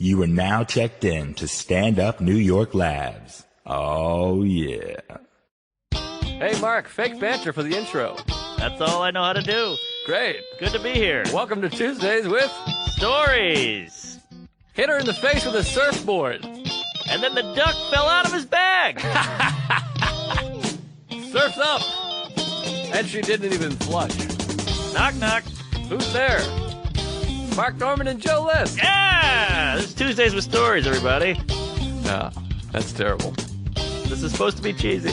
You are now checked in to Stand Up New York Labs. Oh, yeah. Hey, Mark, fake banter for the intro. That's all I know how to do. Great. Good to be here. Welcome to Tuesdays with Stories. Hit her in the face with a surfboard. And then the duck fell out of his bag. Surf's up. And she didn't even flush. Knock, knock. Who's there? Mark Norman and Joe List. Yeah! This is Tuesdays with Stories, everybody. No, that's terrible. This is supposed to be cheesy.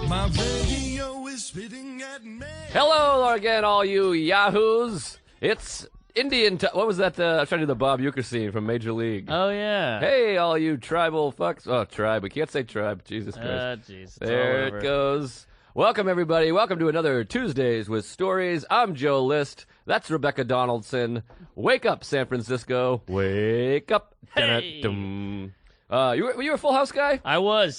My radio is spitting at me. Hello again, all you yahoos. It's Indian time. What was that? I was trying to do the Bob Uecker scene from Major League. Oh, yeah. Hey, all you tribal fucks. Oh, tribe. We can't say tribe. Jesus Christ. Jeez. There it goes. Welcome, everybody. Welcome to another Tuesdays with Stories. I'm Joe List. That's Rebecca Donaldson. Wake up, San Francisco. Wake up. Hey. Were you a Full House guy? I was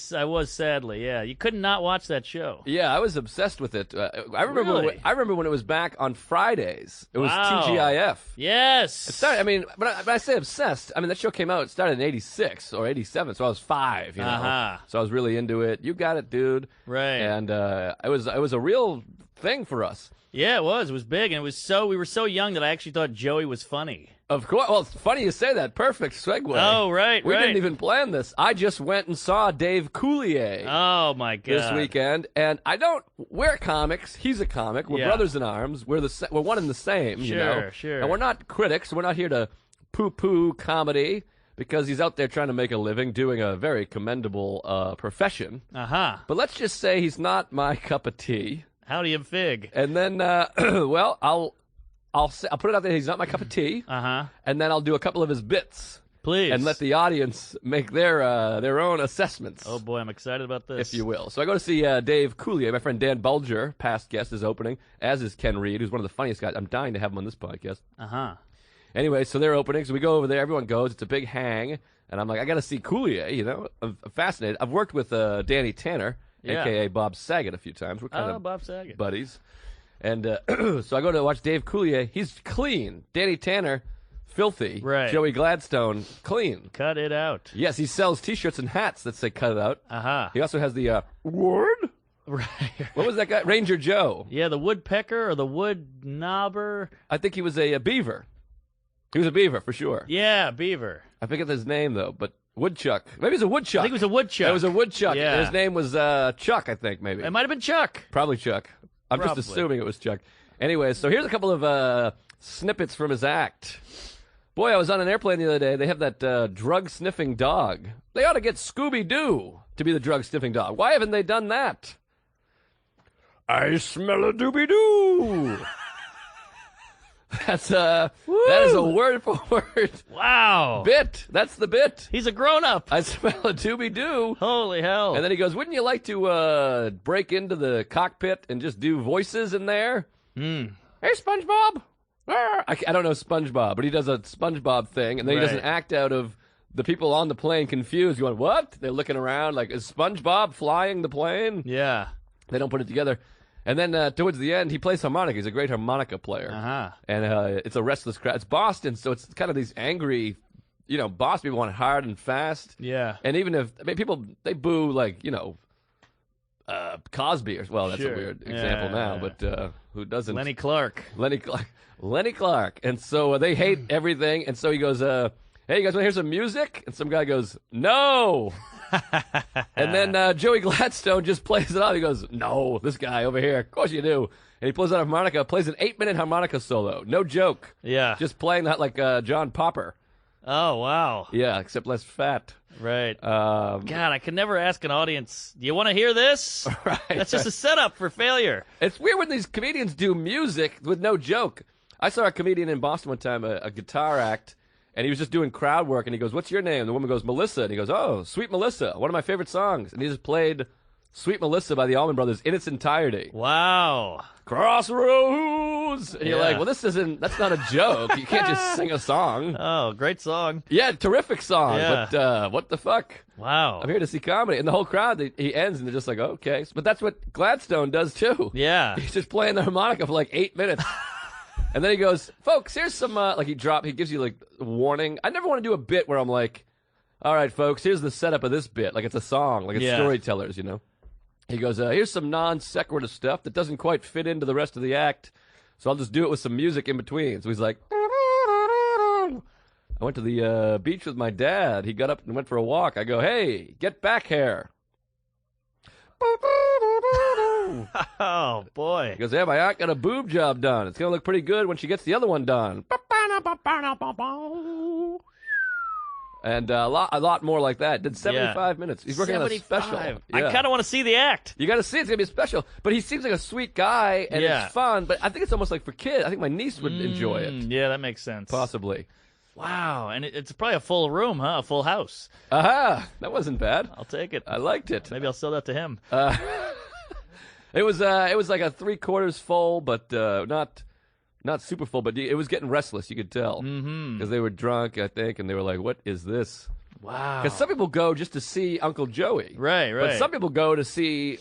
sadly, yeah. You could not watch that show. Yeah, I was obsessed with it. I remember. Really? I remember when it was back on Fridays. It was Wow. TGIF. Yes. It started, I mean, when I say obsessed, I mean that show came out. It started in '86 or '87, so I was 5. You know, Uh-huh. so I was really into it. You got it, dude. Right. And it was a real thing for us. Yeah, it was. It was big, and we were so young that I actually thought Joey was funny. Of course. Well, it's funny you say that. Perfect segue. Oh, right, We right. didn't even plan this. I just went and saw Dave Coulier Oh, my God. this weekend, and we're comics. He's a comic. We're Yeah. brothers in arms. We're one and the same. You know. Sure. And we're not critics. We're not here to poo-poo comedy because he's out there trying to make a living, doing a very commendable profession. Uh-huh. But let's just say he's not my cup of tea. Howdy and fig. And then, well, I'll put it out there. He's not my cup of tea. Uh-huh. And then I'll do a couple of his bits Please. and let the audience make their own assessments, Oh, boy, I'm excited about this. if you will. So I go to see Dave Coulier. My friend Dan Bulger, past guest, is opening, as is Ken Reed, who's one of the funniest guys. I'm dying to have him on this podcast. Uh-huh. Anyway, so they're opening. So we go over there. Everyone goes. It's a big hang. And I'm like, I got to see Coulier, you know. I'm fascinated. I've worked with Danny Tanner, Yeah. a.k.a. Bob Saget, a few times. We're kind of Bob Saget. buddies. And so I go to watch Dave Coulier. He's clean. Danny Tanner, filthy. Right. Joey Gladstone, clean. Cut it out. Yes, he sells T-shirts and hats that say "Cut It Out." Uh-huh. He also has the word. Right. What was that guy? Ranger Joe. Yeah, the woodpecker or the wood knobber. I think he was a beaver. He was a beaver for sure. Yeah, beaver. I forget his name though, but woodchuck. Maybe it was a woodchuck. I think it was a woodchuck. It was a woodchuck. Yeah. His name was Chuck. I think maybe. It might have been Chuck. Probably Chuck. I'm Probably. just assuming it was Chuck. Anyway, so here's a couple of snippets from his act. Boy, I was on an airplane the other day. They have that drug-sniffing dog. They ought to get Scooby-Doo to be the drug-sniffing dog. Why haven't they done that? I smell a doobie-doo. That is a word-for-word Wow. bit. That's the bit. He's a grown-up. I smell a doobie-doo. Holy hell. And then he goes, wouldn't you like to break into the cockpit and just do voices in there? Hey, SpongeBob. I don't know SpongeBob, but he does a SpongeBob thing, and then he does an Right. act out of the people on the plane confused, going, what? They're looking around like, is SpongeBob flying the plane? Yeah. They don't put it together. And then towards the end, he plays harmonica. He's a great harmonica player. Uh-huh. And it's a restless crowd. It's Boston, so it's kind of these angry, Boston people want it hard and fast. Yeah. And even if people, they boo like, Cosby or, well, that's Sure. a weird example now, Yeah. but who doesn't? Lenny Clark. Lenny Clark. And so they hate everything. And so he goes, hey, you guys want to hear some music? And some guy goes, no. And then Joey Gladstone just plays it off. He goes, no, this guy over here. Of course you do. And he pulls out a harmonica, plays an 8-minute harmonica solo. No joke. Yeah. Just playing that like John Popper. Oh, wow. Yeah, except less fat. Right. God, God, I can never ask an audience, do you want to hear this? Right. That's just a setup for failure. It's weird when these comedians do music with no joke. I saw a comedian in Boston one time, a guitar act, and he was just doing crowd work, and he goes, what's your name? And the woman goes, Melissa. And he goes, oh, Sweet Melissa, one of my favorite songs. And he just played Sweet Melissa by the Allman Brothers in its entirety. Wow. Crossroads! And you're Yeah. like, well, that's not a joke. You can't just sing a song. Oh, great song. Yeah, terrific song, Yeah. but what the fuck? Wow. I'm here to see comedy. And the whole crowd, he ends, and they're just like, okay. But that's what Gladstone does, too. Yeah. He's just playing the harmonica for like 8 minutes. And then he goes, folks, here's some, he gives you, like, a warning. I never want to do a bit where I'm like, all right, folks, here's the setup of this bit. Like, it's a song, like it's storytellers, you know? He goes, here's some non-sequitur stuff that doesn't quite fit into the rest of the act, so I'll just do it with some music in between. So he's like, I went to the beach with my dad. He got up and went for a walk. I go, hey, get back here. Oh, boy. He goes, yeah, my aunt got a boob job done. It's going to look pretty good when she gets the other one done. And a lot more like that. Did 75 minutes. He's working on a special. I Yeah. kind of want to see the act. You got to see it. It's going to be a special. But he seems like a sweet guy, and it's fun. But I think it's almost like for kids. I think my niece would enjoy it. Yeah, that makes sense. Possibly. Wow, and it's probably a full room, huh? A full house. Aha! That wasn't bad. I'll take it. I liked it. Maybe I'll sell that to him. It was like a 3/4 full, but not super full. But it was getting restless. You could tell because they were drunk, I think, and they were like, "What is this?" Wow. Because some people go just to see Uncle Joey, Right. But some people go to see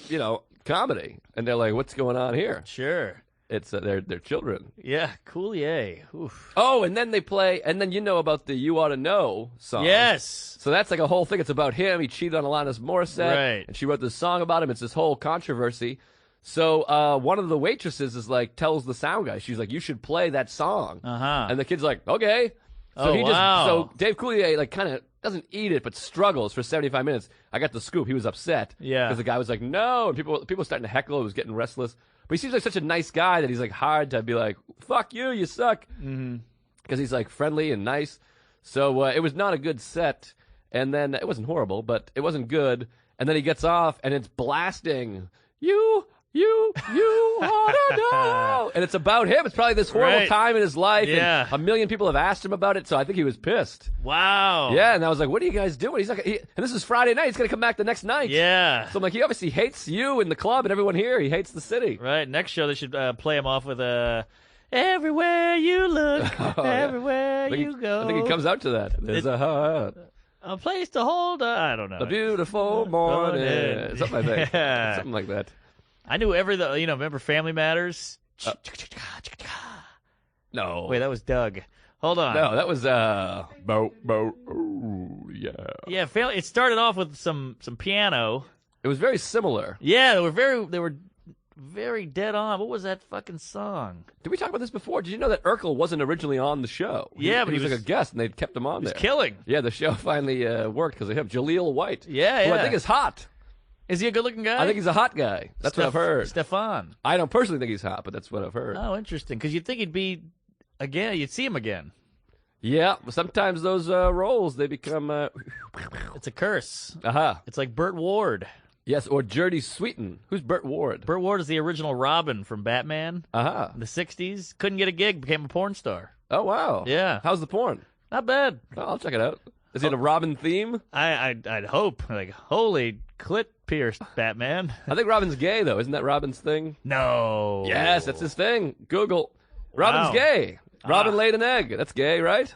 comedy, and they're like, "What's going on here?" Sure. It's their children. Yeah, Coulier. Oof. Oh, and then they play, and then you know about the "You Ought to Know" song. Yes. So that's like a whole thing. It's about him. He cheated on Alanis Morissette, Right. and she wrote this song about him. It's this whole controversy. So one of the waitresses is like tells the sound guy, she's like, "You should play that song." Uh-huh. And the kid's like, "Okay." So Oh, wow. So Dave Coulier like kind of doesn't eat it, but struggles for 75 minutes. I got the scoop. He was upset. Yeah. Because the guy was like, "No," and people were starting to heckle. It was getting restless. But he seems like such a nice guy that he's like hard to be like, "Fuck you, you suck." Because he's like friendly and nice. So it was not a good set. And then it wasn't horrible, but it wasn't good. And then he gets off, and it's blasting. You ought to know. And it's about him. It's probably this horrible Right. time in his life. Yeah. And a million people have asked him about it, so I think he was pissed. Wow. Yeah, and I was like, what are you guys doing? He's like, and this is Friday night. He's going to come back the next night. Yeah. So I'm like, he obviously hates you and the club and everyone here. He hates the city. Right. Next show, they should play him off with a "Everywhere You Look, Everywhere You Go." I think he comes out to that. There's a place to hold. I don't know. a beautiful morning. Morning. Something like that. Yeah. Something like that. I knew remember Family Matters? No. Wait, that was Doug. Hold on. No, that was yeah. Yeah, it started off with some piano. It was very similar. Yeah, they were very dead on. What was that fucking song? Did we talk about this before? Did you know that Urkel wasn't originally on the show? Yeah, but he he was was- like a guest, and they kept him on He was there. killing. Yeah, the show finally worked because of him. Jaleel White. Yeah, who I yeah. think is hot. Is he a good-looking guy? I think he's a hot guy. That's what I've heard. Stefan. I don't personally think he's hot, but that's what I've heard. Oh, interesting. Because you'd think he'd be again. You'd see him again. Yeah, sometimes those roles they become. It's a curse. Aha. It's like Burt Ward. Yes, or Jerdie Sweeten. Who's Burt Ward? Burt Ward is the original Robin from Batman Aha. in the '60s. Couldn't get a gig, became a porn star. Oh wow. Yeah. How's the porn? Not bad. Oh, I'll check it out. Is it a Robin theme? I'd hope. Like, holy clit pierced Batman. I think Robin's gay though. Isn't that Robin's thing? No. Yes, that's his thing. Google. Robin's Wow. gay. Robin laid an egg. That's gay, right?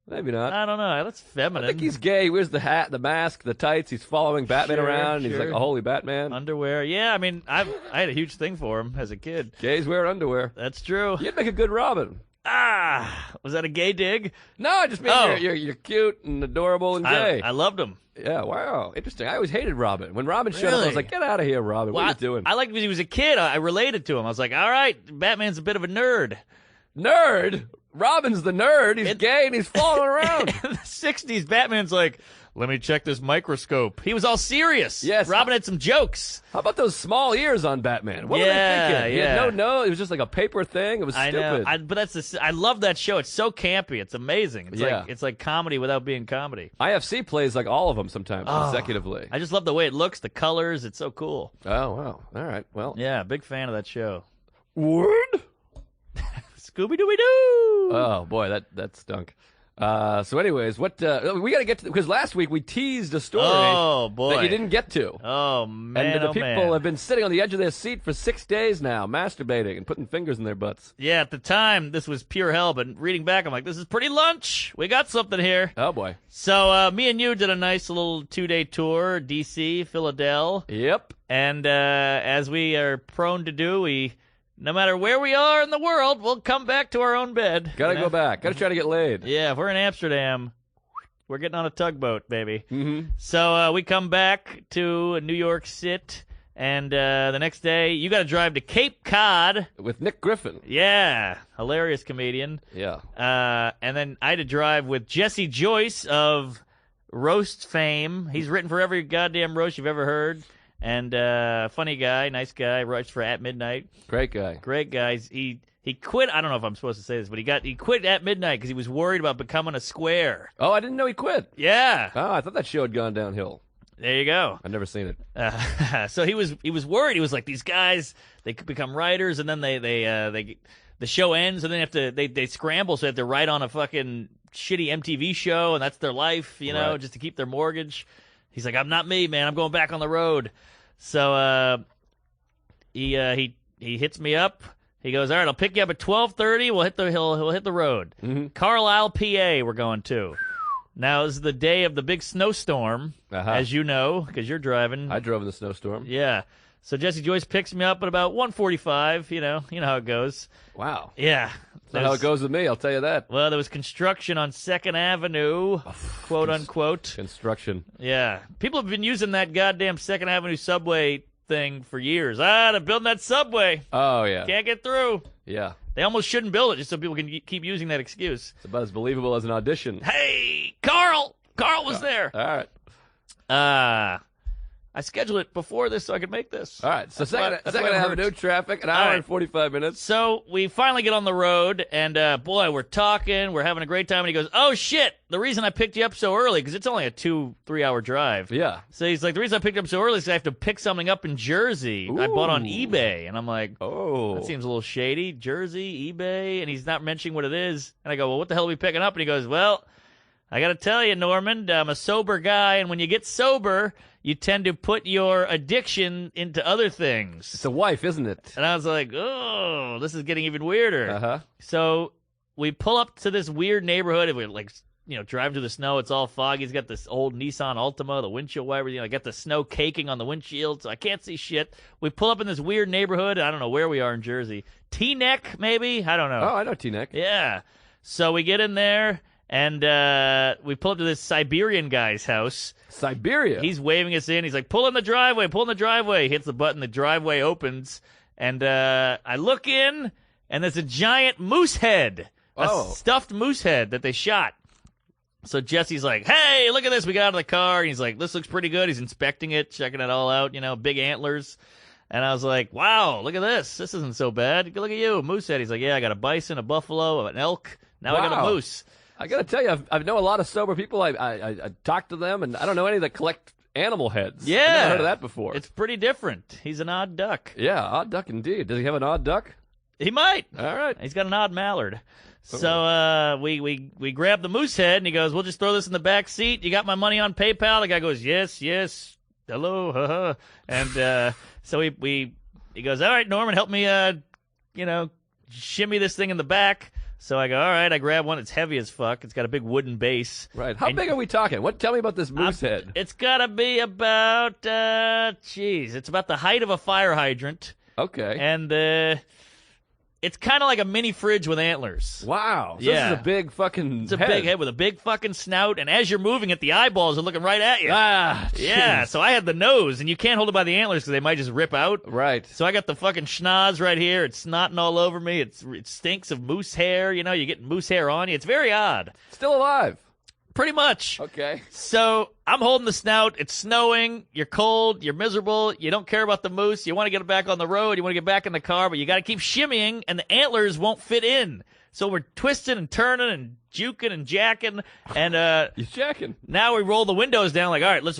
Maybe not. I don't know. That's feminine. I think he's gay. He wears the hat, the mask, the tights. He's following Batman Sure, around. And he's sure. like a holy Batman. Underwear. Yeah, I mean, I had a huge thing for him as a kid. Gays wear underwear. That's true. You'd make a good Robin. Was that a gay dig? No, I just mean Oh. you're cute and adorable and gay. I loved him. Yeah, wow. Interesting. I always hated Robin. When Robin showed up, I was Really? like, get out of here, Robin. What are you doing? I liked because he was a kid. I related to him. I was like, all right, Batman's a bit of a nerd. Nerd? Robin's the nerd. He's gay and he's falling around. In the 60s, Batman's like, let me check this microscope. He was all serious. Yes. Robin had some jokes. How about those small ears on Batman? What were they Yeah, thinking? He had yeah. no, it was just like a paper thing. It was I stupid. know. But I love that show. It's so campy. It's amazing. Yeah. It's like comedy without being comedy. IFC plays like all of them sometimes consecutively. I just love the way it looks, the colors. It's so cool. Oh, wow. All right. Well, Yeah, big fan of that show. word? Scooby Dooby Doo. Oh, boy, that stunk. So anyways, what we got to get to, because last week we teased a story Oh boy. that you didn't get to. Oh man. And the oh, people man. have been sitting on the edge of their seat for 6 days now, masturbating and putting fingers in their butts. Yeah, at the time this was pure hell, but reading back, I'm like, this is pretty lunch. We got something here. Oh boy. So me and you did a nice little 2-day tour, D.C., Philadelphia, Yep. and as we are prone to do, we no matter where we are in the world, we'll come back to our own bed. Gotta go back. Gotta try to get laid. Yeah, if we're in Amsterdam, we're getting on a tugboat, baby. Mm-hmm. So we come back to New York City, and the next day, you got to drive to Cape Cod. With Nick Griffin. Yeah, hilarious comedian. Yeah. And then I had to drive with Jesse Joyce of roast fame. He's written for every goddamn roast you've ever heard. And funny guy, nice guy, writes for At Midnight. Great guy. Great guy. He quit. I don't know if I'm supposed to say this, but he quit At Midnight because he was worried about becoming a square. Oh, I didn't know he quit. Yeah. Oh, I thought that show had gone downhill. There you go. I've never seen it. So he was worried. He was like, these guys, they could become writers, and then they the show ends, and then they scramble, so they have to write on a fucking shitty MTV show, and that's their life, Right. just to keep their mortgage. He's like, I'm not me, man. I'm going back on the road. So he hits me up. He goes, all right, I'll pick you up at 12:30. He'll hit the road. Mm-hmm. Carlisle, PA. We're going to. Now this is the day of the big snowstorm, as you know, because you're driving. I drove in the snowstorm. Yeah. So Jesse Joyce picks me up at about 1:45. You know how it goes. Wow. Yeah. That's not how it goes with me, I'll tell you that. Well, there was construction on 2nd Avenue, quote unquote. Construction. Yeah. People have been using that goddamn 2nd Avenue subway thing for years. They're building that subway. Oh, yeah. Can't get through. Yeah. They almost shouldn't build it just so people can keep using that excuse. It's about as believable as an audition. Hey, Carl! Carl was there. All right. I scheduled it before this so I could make this. All right. So That's second why it Avenue hurts. traffic, an All hour right. and 45 minutes. So we finally get on the road, and boy, we're talking, we're having a great time, and he goes, oh, shit, the reason I picked you up so early, because it's only a 2-3 hour drive. Yeah. So he's like, the reason I picked you up so early is 'cause I have to pick something up in Jersey. I bought on Ooh. eBay, and I'm like, Oh. that seems a little shady. Jersey, eBay, and he's not mentioning what it is. And I go, well, what the hell are we picking up? And he goes, well, I got to tell you, Norman, I'm a sober guy, and when you get sober, you tend to put your addiction into other things. It's a wife, isn't it? And I was like, oh, this is getting even weirder. Uh-huh. So we pull up to this weird neighborhood, and we're like, driving through the snow. It's all foggy. He's got this old Nissan Altima, the windshield wipers. I got the snow caking on the windshield, so I can't see shit. We pull up in this weird neighborhood. I don't know where we are in Jersey. Teaneck, maybe? I don't know. Oh, I know T-Neck. Yeah. So we get in there, and we pull up to this Siberian guy's house. Siberia. He's waving us in. He's like, pull in the driveway, pull in the driveway. He hits the button, the driveway opens, and I look in, and there's a giant moose head, a stuffed moose head that they shot. So Jesse's like, hey, look at this. We got out of the car, and he's like, this looks pretty good. He's inspecting it, checking it all out, big antlers. And I was like, wow, look at this. This isn't so bad. Look at you, moose head. He's like, yeah, I got a bison, a buffalo, an elk. Now I got a Wow. moose. I got to tell you, I know a lot of sober people. I talk to them, and I don't know any that collect animal heads. Yeah. I've never heard of that before. It's pretty different. He's an odd duck. Yeah, odd duck indeed. Does he have an odd duck? He might. All right. He's got an odd mallard. So we grab the moose head, and he goes, we'll just throw this in the back seat. You got my money on PayPal? The guy goes, yes, hello, haha. And so he goes, all right, Norman, help me, shimmy this thing in the back. So I go, all right. I grab one. It's heavy as fuck. It's got a big wooden base. Right. How And- big are we talking? Tell me about this moose head. It's got to be about, it's about the height of a fire hydrant. Okay. And it's kind of like a mini fridge with antlers. Wow. So Yeah. This is a big fucking It's a big head with a big fucking snout, and as you're moving it, the eyeballs are looking right at you. Ah, Yeah, jeez. so I had the nose, and you can't hold it by the antlers because they might just rip out. Right. So I got the fucking schnoz right here. It's snotting all over me. It stinks of moose hair. You're getting moose hair on you. It's very odd. Still alive. Pretty much. Okay. So I'm holding the snout. It's snowing. You're cold. You're miserable. You don't care about the moose. You want to get it back on the road. You want to get back in the car, but you got to keep shimmying, and the antlers won't fit in. So we're twisting and turning and juking and jacking, and You checking? now we roll the windows down. Like, all right, let's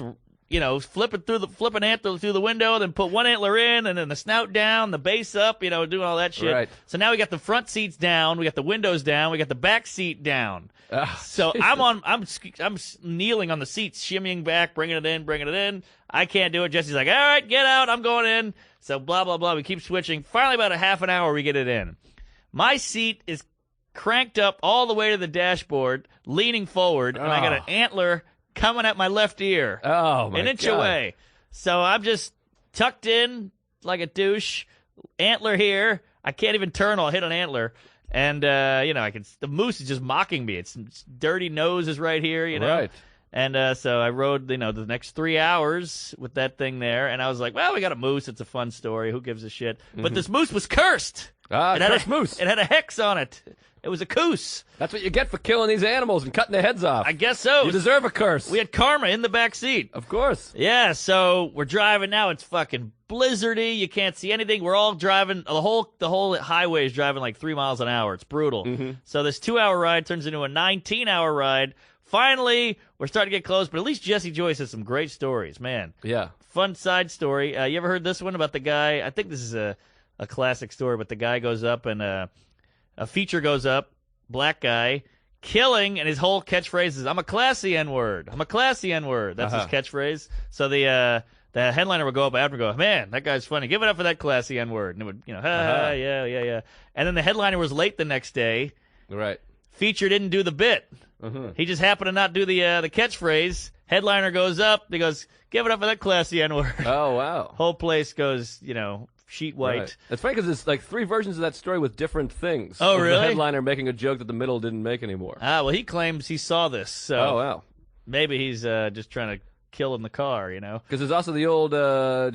flip an antler through the window, then put one antler in, and then the snout down, the base up, doing all that shit. Right. So now we got the front seats down, we got the windows down, we got the back seat down. Ah, So Jesus. I'm kneeling on the seats, shimmying back, bringing it in. I can't do it. Jesse's like, all right, get out. I'm going in. So blah, blah, blah. We keep switching. Finally, about a half an hour, we get it in. My seat is cranked up all the way to the dashboard, leaning forward, and I got an antler coming at my left ear. Oh, my An inch God. away. So I'm just tucked in like a douche, antler here. I can't even turn. I'll hit an antler. And, the moose is just mocking me. Its dirty nose is right here, Right. And so I rode, the next 3 hours with that thing there. And I was like, well, we got a moose. It's a fun story. Who gives a shit? But this moose was cursed. Ah, It had cursed a moose. It had a hex on it. It was a coos. That's what you get for killing these animals and cutting their heads off. I guess so. You deserve a curse. We had karma in the back seat. Of course. Yeah, so we're driving now. It's fucking blizzardy. You can't see anything. We're all driving. The whole highway is driving like 3 miles an hour. It's brutal. So this 2-hour ride turns into a 19-hour ride. Finally, we're starting to get close, but at least Jesse Joyce has some great stories, man. Yeah. Fun side story. You ever heard this one about the guy? I think this is a classic story, but the guy goes up and a feature goes up, black guy, killing, and his whole catchphrase is, I'm a classy N-word. I'm a classy N-word. That's his catchphrase. So the headliner would go up after and go, man, that guy's funny. Give it up for that classy N-word. And it would, yeah. And then the headliner was late the next day. Right. Feature didn't do the bit. He just happened to not do the catchphrase. Headliner goes up. He goes, give it up for that classy N-word. Oh, wow. Whole place goes, sheet white. Right. It's funny because it's like 3 versions of that story with different things. Oh, With really? The headliner making a joke that the middle didn't make anymore. Well, he claims he saw this. So Oh, wow. maybe he's just trying to kill in the car, Because there's also the old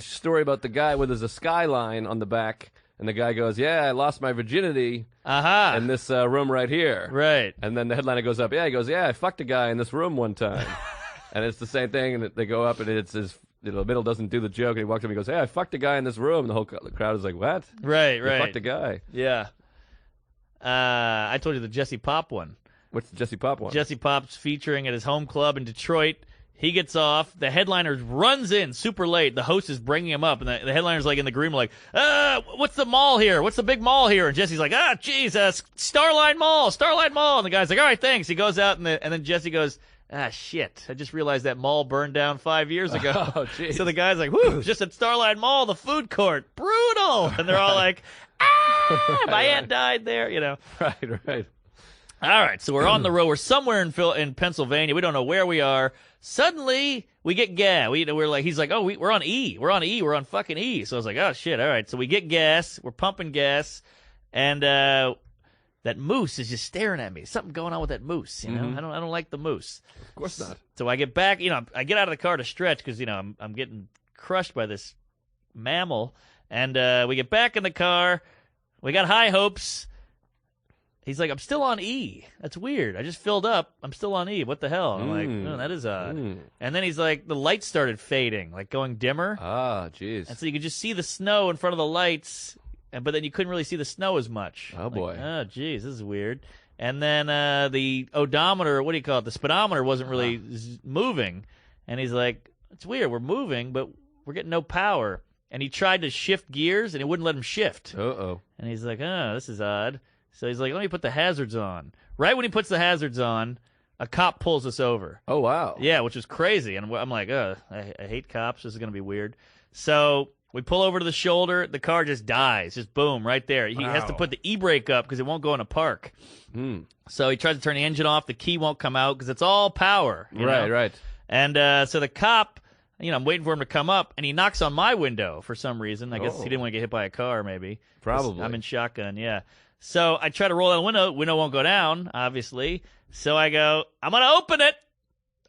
story about the guy where there's a skyline on the back, and the guy goes, yeah, I lost my virginity Aha. in this room right here. Right. And then the headliner goes up, he goes, yeah, I fucked a guy in this room one time. And it's the same thing, and they go up, and it's his, the middle doesn't do the joke, and he walks up and he goes, hey, I fucked a guy in this room. And the whole crowd is like, what? Right, You right. fucked a guy. Yeah. I told you the Jesse Pop one. What's the Jesse Pop one? Jesse Pop's featuring at his home club in Detroit. He gets off. The headliner runs in super late. The host is bringing him up, and the headliner's like in the green, like, what's the mall here? What's the big mall here? And Jesse's like, geez, Starline Mall. And the guy's like, all right, thanks. He goes out, and then Jesse goes, shit. I just realized that mall burned down 5 years ago. Oh, jeez. So the guy's like, whew, just at Starline Mall, the food court. Brutal. And they're all like, my aunt died there, Right. All right, so we're on the road. We're somewhere in Pennsylvania. We don't know where we are. Suddenly, we get gas. We're like, he's like, we're on E. We're on E. We're on fucking E. So I was like, oh shit. All right. So we get gas. We're pumping gas, and that moose is just staring at me. Something going on with that moose. I don't like the moose. Of course not. So I get back. I get out of the car to stretch because I'm getting crushed by this mammal, and we get back in the car. We got high hopes. He's like, I'm still on E. That's weird. I just filled up. I'm still on E. What the hell? And I'm like, that is odd. And then he's like, the lights started fading, like going dimmer. Ah, jeez. And so you could just see the snow in front of the lights, but then you couldn't really see the snow as much. Oh, boy. Oh, geez, this is weird. And then the odometer, what do you call it? The speedometer wasn't really moving. And he's like, it's weird. We're moving, but we're getting no power. And he tried to shift gears, and it wouldn't let him shift. Uh-oh. And he's like, this is odd. So he's like, let me put the hazards on. Right when he puts the hazards on, a cop pulls us over. Oh, wow. Yeah, which is crazy. And I'm like, I hate cops. This is going to be weird. So we pull over to the shoulder. The car just dies. Just boom, right there. He has to put the e-brake up because it won't go in a park. So he tries to turn the engine off. The key won't come out because it's all power. Right. And so the cop, I'm waiting for him to come up, and he knocks on my window for some reason. I guess he didn't want to get hit by a car, maybe. Probably. I'm in shotgun, yeah. So I try to roll down the window. Window won't go down, obviously. So I go, I'm going to open it.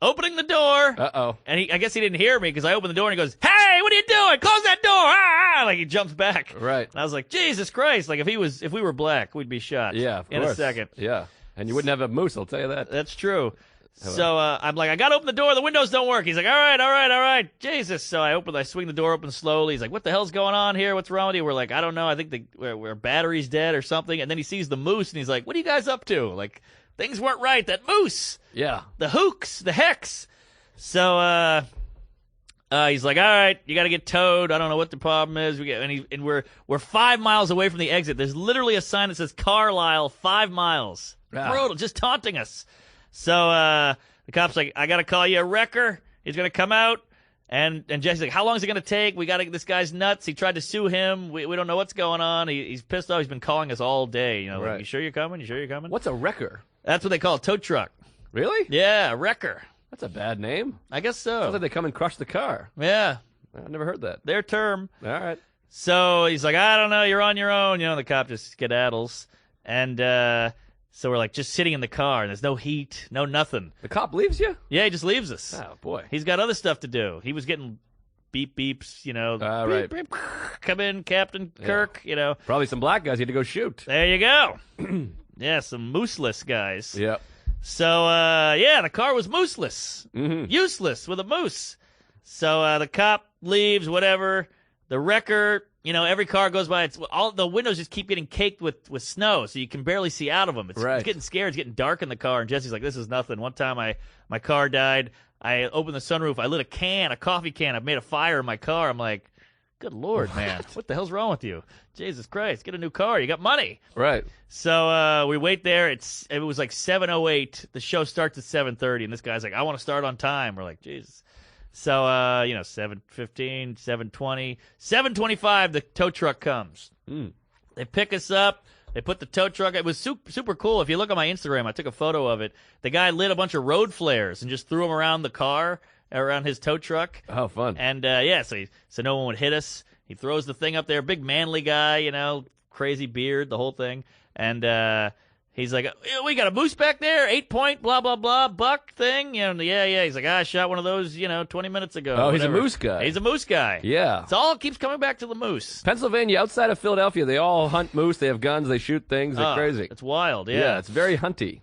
Opening the door. Uh-oh. And I guess he didn't hear me because I opened the door and he goes, hey, what are you doing? Close that door. Ah! Like he jumps back. Right. And I was like, Jesus Christ. Like if we were black, we'd be shot. Yeah, of in course. a second. Yeah. And you wouldn't have a moose, I'll tell you that. That's true. So I'm like, I got to open the door. The windows don't work. He's like, all right. Jesus. So I swing the door open slowly. He's like, what the hell's going on here? What's wrong with you? We're like, I don't know. I think our battery's dead or something. And then he sees the moose and he's like, what are you guys up to? Like, things weren't right. That moose. Yeah. The hooks. The hex. So he's like, all right, you got to get towed. I don't know what the problem is. And we're 5 miles away from the exit. There's literally a sign that says Carlisle 5 miles. Ah. Brutal, just taunting us. So the cop's like, I got to call you a wrecker. He's going to come out. And Jesse's like, how long is it going to take? We got to get this guy's nuts. He tried to sue him. We don't know what's going on. He's pissed off. He's been calling us all day. Right. Like, you sure you're coming? You sure you're coming? What's a wrecker? That's what they call a tow truck. Really? Yeah, a wrecker. That's a bad name. I guess so. Sounds like they come and crush the car. Yeah, I've never heard that. their term. All right. So he's like, I don't know, you're on your own. The cop just skedaddles. And so we're like just sitting in the car, and there's no heat, no nothing. The cop leaves you? Yeah, he just leaves us. Oh, boy. He's got other stuff to do. He was getting beeps, beep, right. beep, come in, Captain Kirk, Probably some black guys you had to go shoot. There you go. Yeah, some mooseless guys. Yep. So, the car was mooseless. Useless with a moose. So the cop leaves, whatever. The wrecker, every car goes by. All the windows just keep getting caked with snow, so you can barely see out of them. It's getting scared. It's getting dark in the car, and Jesse's like, this is nothing. One time my car died. I opened the sunroof. I lit a coffee can. I made a fire in my car. I'm like, good Lord, man. What the hell's wrong with you? Jesus Christ, get a new car. You got money. Right. So we wait there. It was like 7:08. The show starts at 7:30, and this guy's like, I want to start on time. We're like, Jesus. So, 7:15, 7:20, 7:25, the tow truck comes. They pick us up. They put the tow truck. It was super cool. If you look on my Instagram, I took a photo of it. The guy lit a bunch of road flares and just threw them around the car, around his tow truck. Oh, fun. And, so no one would hit us. He throws the thing up there. Big manly guy, crazy beard, the whole thing. And he's like, we got a moose back there, 8-point, blah, blah, blah, buck thing. Yeah. He's like, I shot one of those, 20 minutes ago. Oh, whatever. he's a moose guy. He's a moose guy. Yeah. It all keeps coming back to the moose. Pennsylvania, outside of Philadelphia, they all hunt moose. They have guns. They shoot things. They're crazy. It's wild, Yeah, it's very hunty.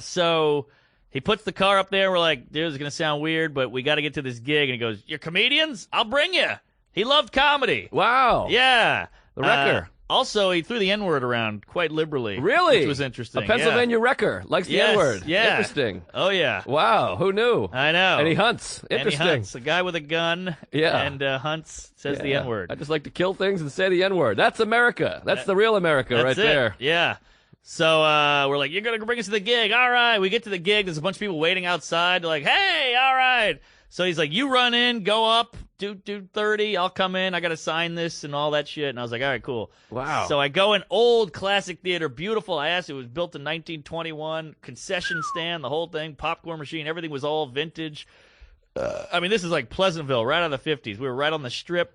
So he puts the car up there. We're like, dude, this is going to sound weird, but we got to get to this gig. And he goes, you're comedians? I'll bring you. He loved comedy. Wow. Yeah. The wrecker. Also, he threw the N-word around quite liberally. Really? Which was interesting. A Pennsylvania wrecker likes the N-word. Yeah. Interesting. Oh, yeah. Wow. Who knew? I know. And he hunts. Interesting. And he hunts. A guy with a gun and hunts, says the N-word. I just like to kill things and say the N-word. That's America. That's the real America That's right it. there. Yeah. So we're like, you're going to bring us to the gig. All right. We get to the gig. There's a bunch of people waiting outside. They're like, hey, all right. So he's like, you run in, go up, do 30. I'll come in. I got to sign this and all that shit. And I was like, all right, cool. Wow. So I go in, old classic theater, beautiful. I asked, it was built in 1921, concession stand, the whole thing, popcorn machine, everything was all vintage. This is like Pleasantville, right out of the 50s. We were right on the strip.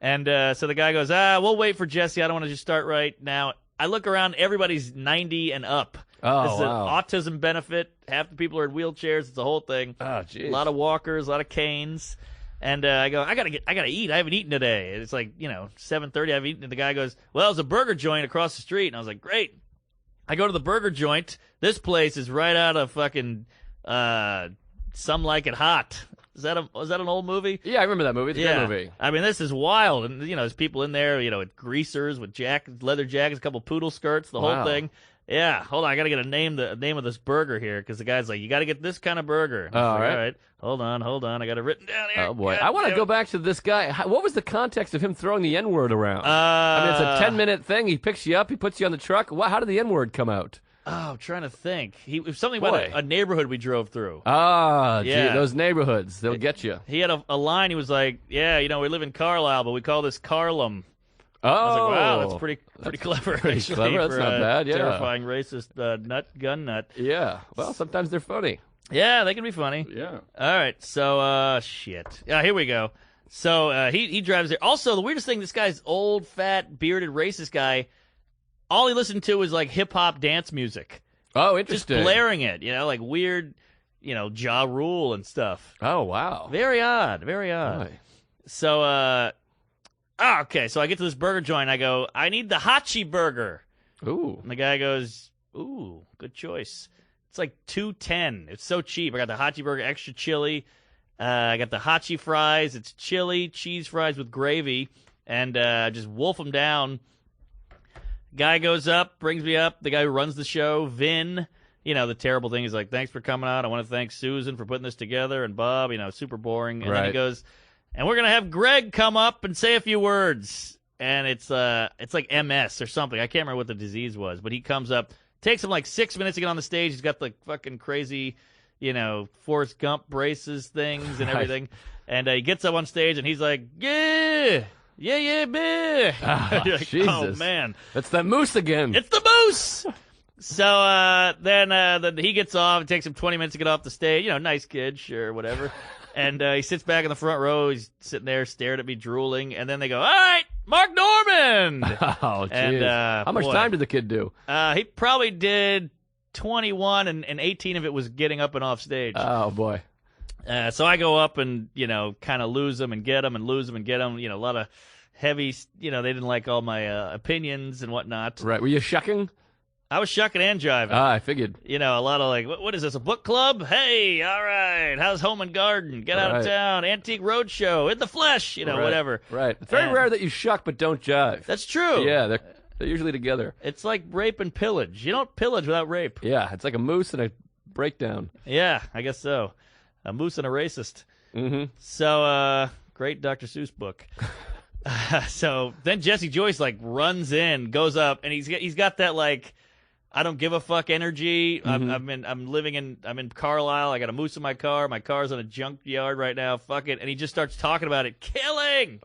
And so the guy goes, we'll wait for Jesse. I don't want to just start right now. I look around, everybody's 90 and up. Oh, this is wow. an autism benefit. Half the people are in wheelchairs. It's a whole thing. Oh, geez. A lot of walkers, a lot of canes. And I go, I gotta eat. I haven't eaten today. And it's like, 7:30. I've eaten. And the guy goes, well, there's a burger joint across the street. And I was like, great. I go to the burger joint. This place is right out of fucking Some Like It Hot. Was that an old movie? Yeah, I remember that movie. It's a good movie. This is wild. And, there's people in there, with greasers, with leather jackets, a couple poodle skirts, the whole thing. Yeah, hold on. I got to get the name of this burger here because the guy's like, you got to get this kind of burger. All right. All right. Hold on. I got it written down here. Oh, boy. God, I want to go back to this guy. What was the context of him throwing the N-word around? It's a 10-minute thing. He picks you up. He puts you on the truck. How did the N-word come out? Oh, I'm trying to think. It was something about a neighborhood we drove through. Gee, those neighborhoods. They'll get you. He had a line. He was like, yeah, we live in Carlisle, but we call this Carlum. Oh, I was like, wow, that's pretty clever. Pretty actually, clever. That's for not bad. Yeah, terrifying racist gun nut. Yeah. Well, sometimes they're funny. Yeah, they can be funny. Yeah. All right. So, shit. Yeah, here we go. So he drives there. Also, the weirdest thing, this guy's old, fat, bearded, racist guy. All he listened to was like hip hop dance music. Oh, interesting. Just blaring it. Like weird, Ja Rule and stuff. Oh, wow. Very odd. Very odd. Boy. So, okay, so I get to this burger joint. I go, I need the Hachi burger. Ooh. And the guy goes, ooh, good choice. It's like $2.10. It's so cheap. I got the Hachi burger, extra chili. I got the Hachi fries. It's chili, cheese fries with gravy. And just wolf them down. Guy goes up, brings me up. The guy who runs the show, Vin. The terrible thing is like, thanks for coming out. I want to thank Susan for putting this together. And Bob, super boring. And then he goes, and we're going to have Greg come up and say a few words. And it's like MS or something. I can't remember what the disease was. But he comes up. Takes him like 6 minutes to get on the stage. He's got the fucking crazy, Forrest Gump braces things and everything. And he gets up on stage and he's like, yeah, man. Oh, Jesus. Oh, man. That's the moose again. It's the moose! So then he gets off. It takes him 20 minutes to get off the stage. Nice kid, sure, whatever. And he sits back in the front row. He's sitting there staring at me, drooling. And then they go, all right, Mark Normand. Oh, jeez. And, How much boy. time did the kid do? He probably did 21, and 18 of it was getting up and off stage. Oh, boy. So I go up and, kind of lose them and get them and lose them and get them. A lot of heavy, they didn't like all my opinions and whatnot. Right. Were you shucking? I was shucking and jiving. I figured. A lot of like, what is this, a book club? Hey, all right, how's Home and Garden? Get out of Right. town. Antique Roadshow, In the Flesh, Right. whatever. Right. It's very And- rare that you shuck but don't jive. That's true. Yeah, they're usually together. It's like rape and pillage. You don't pillage without rape. Yeah, it's like a moose and a breakdown. Yeah, I guess so. A moose and a racist. Mm-hmm. So, great Dr. Seuss book. So then Jesse Joyce like runs in, goes up, and he's got that like I don't give a fuck energy. Mm-hmm. I'm in Carlisle. I got a moose in my car. My car's on a junkyard right now. Fuck it. And he just starts talking about it. Killing.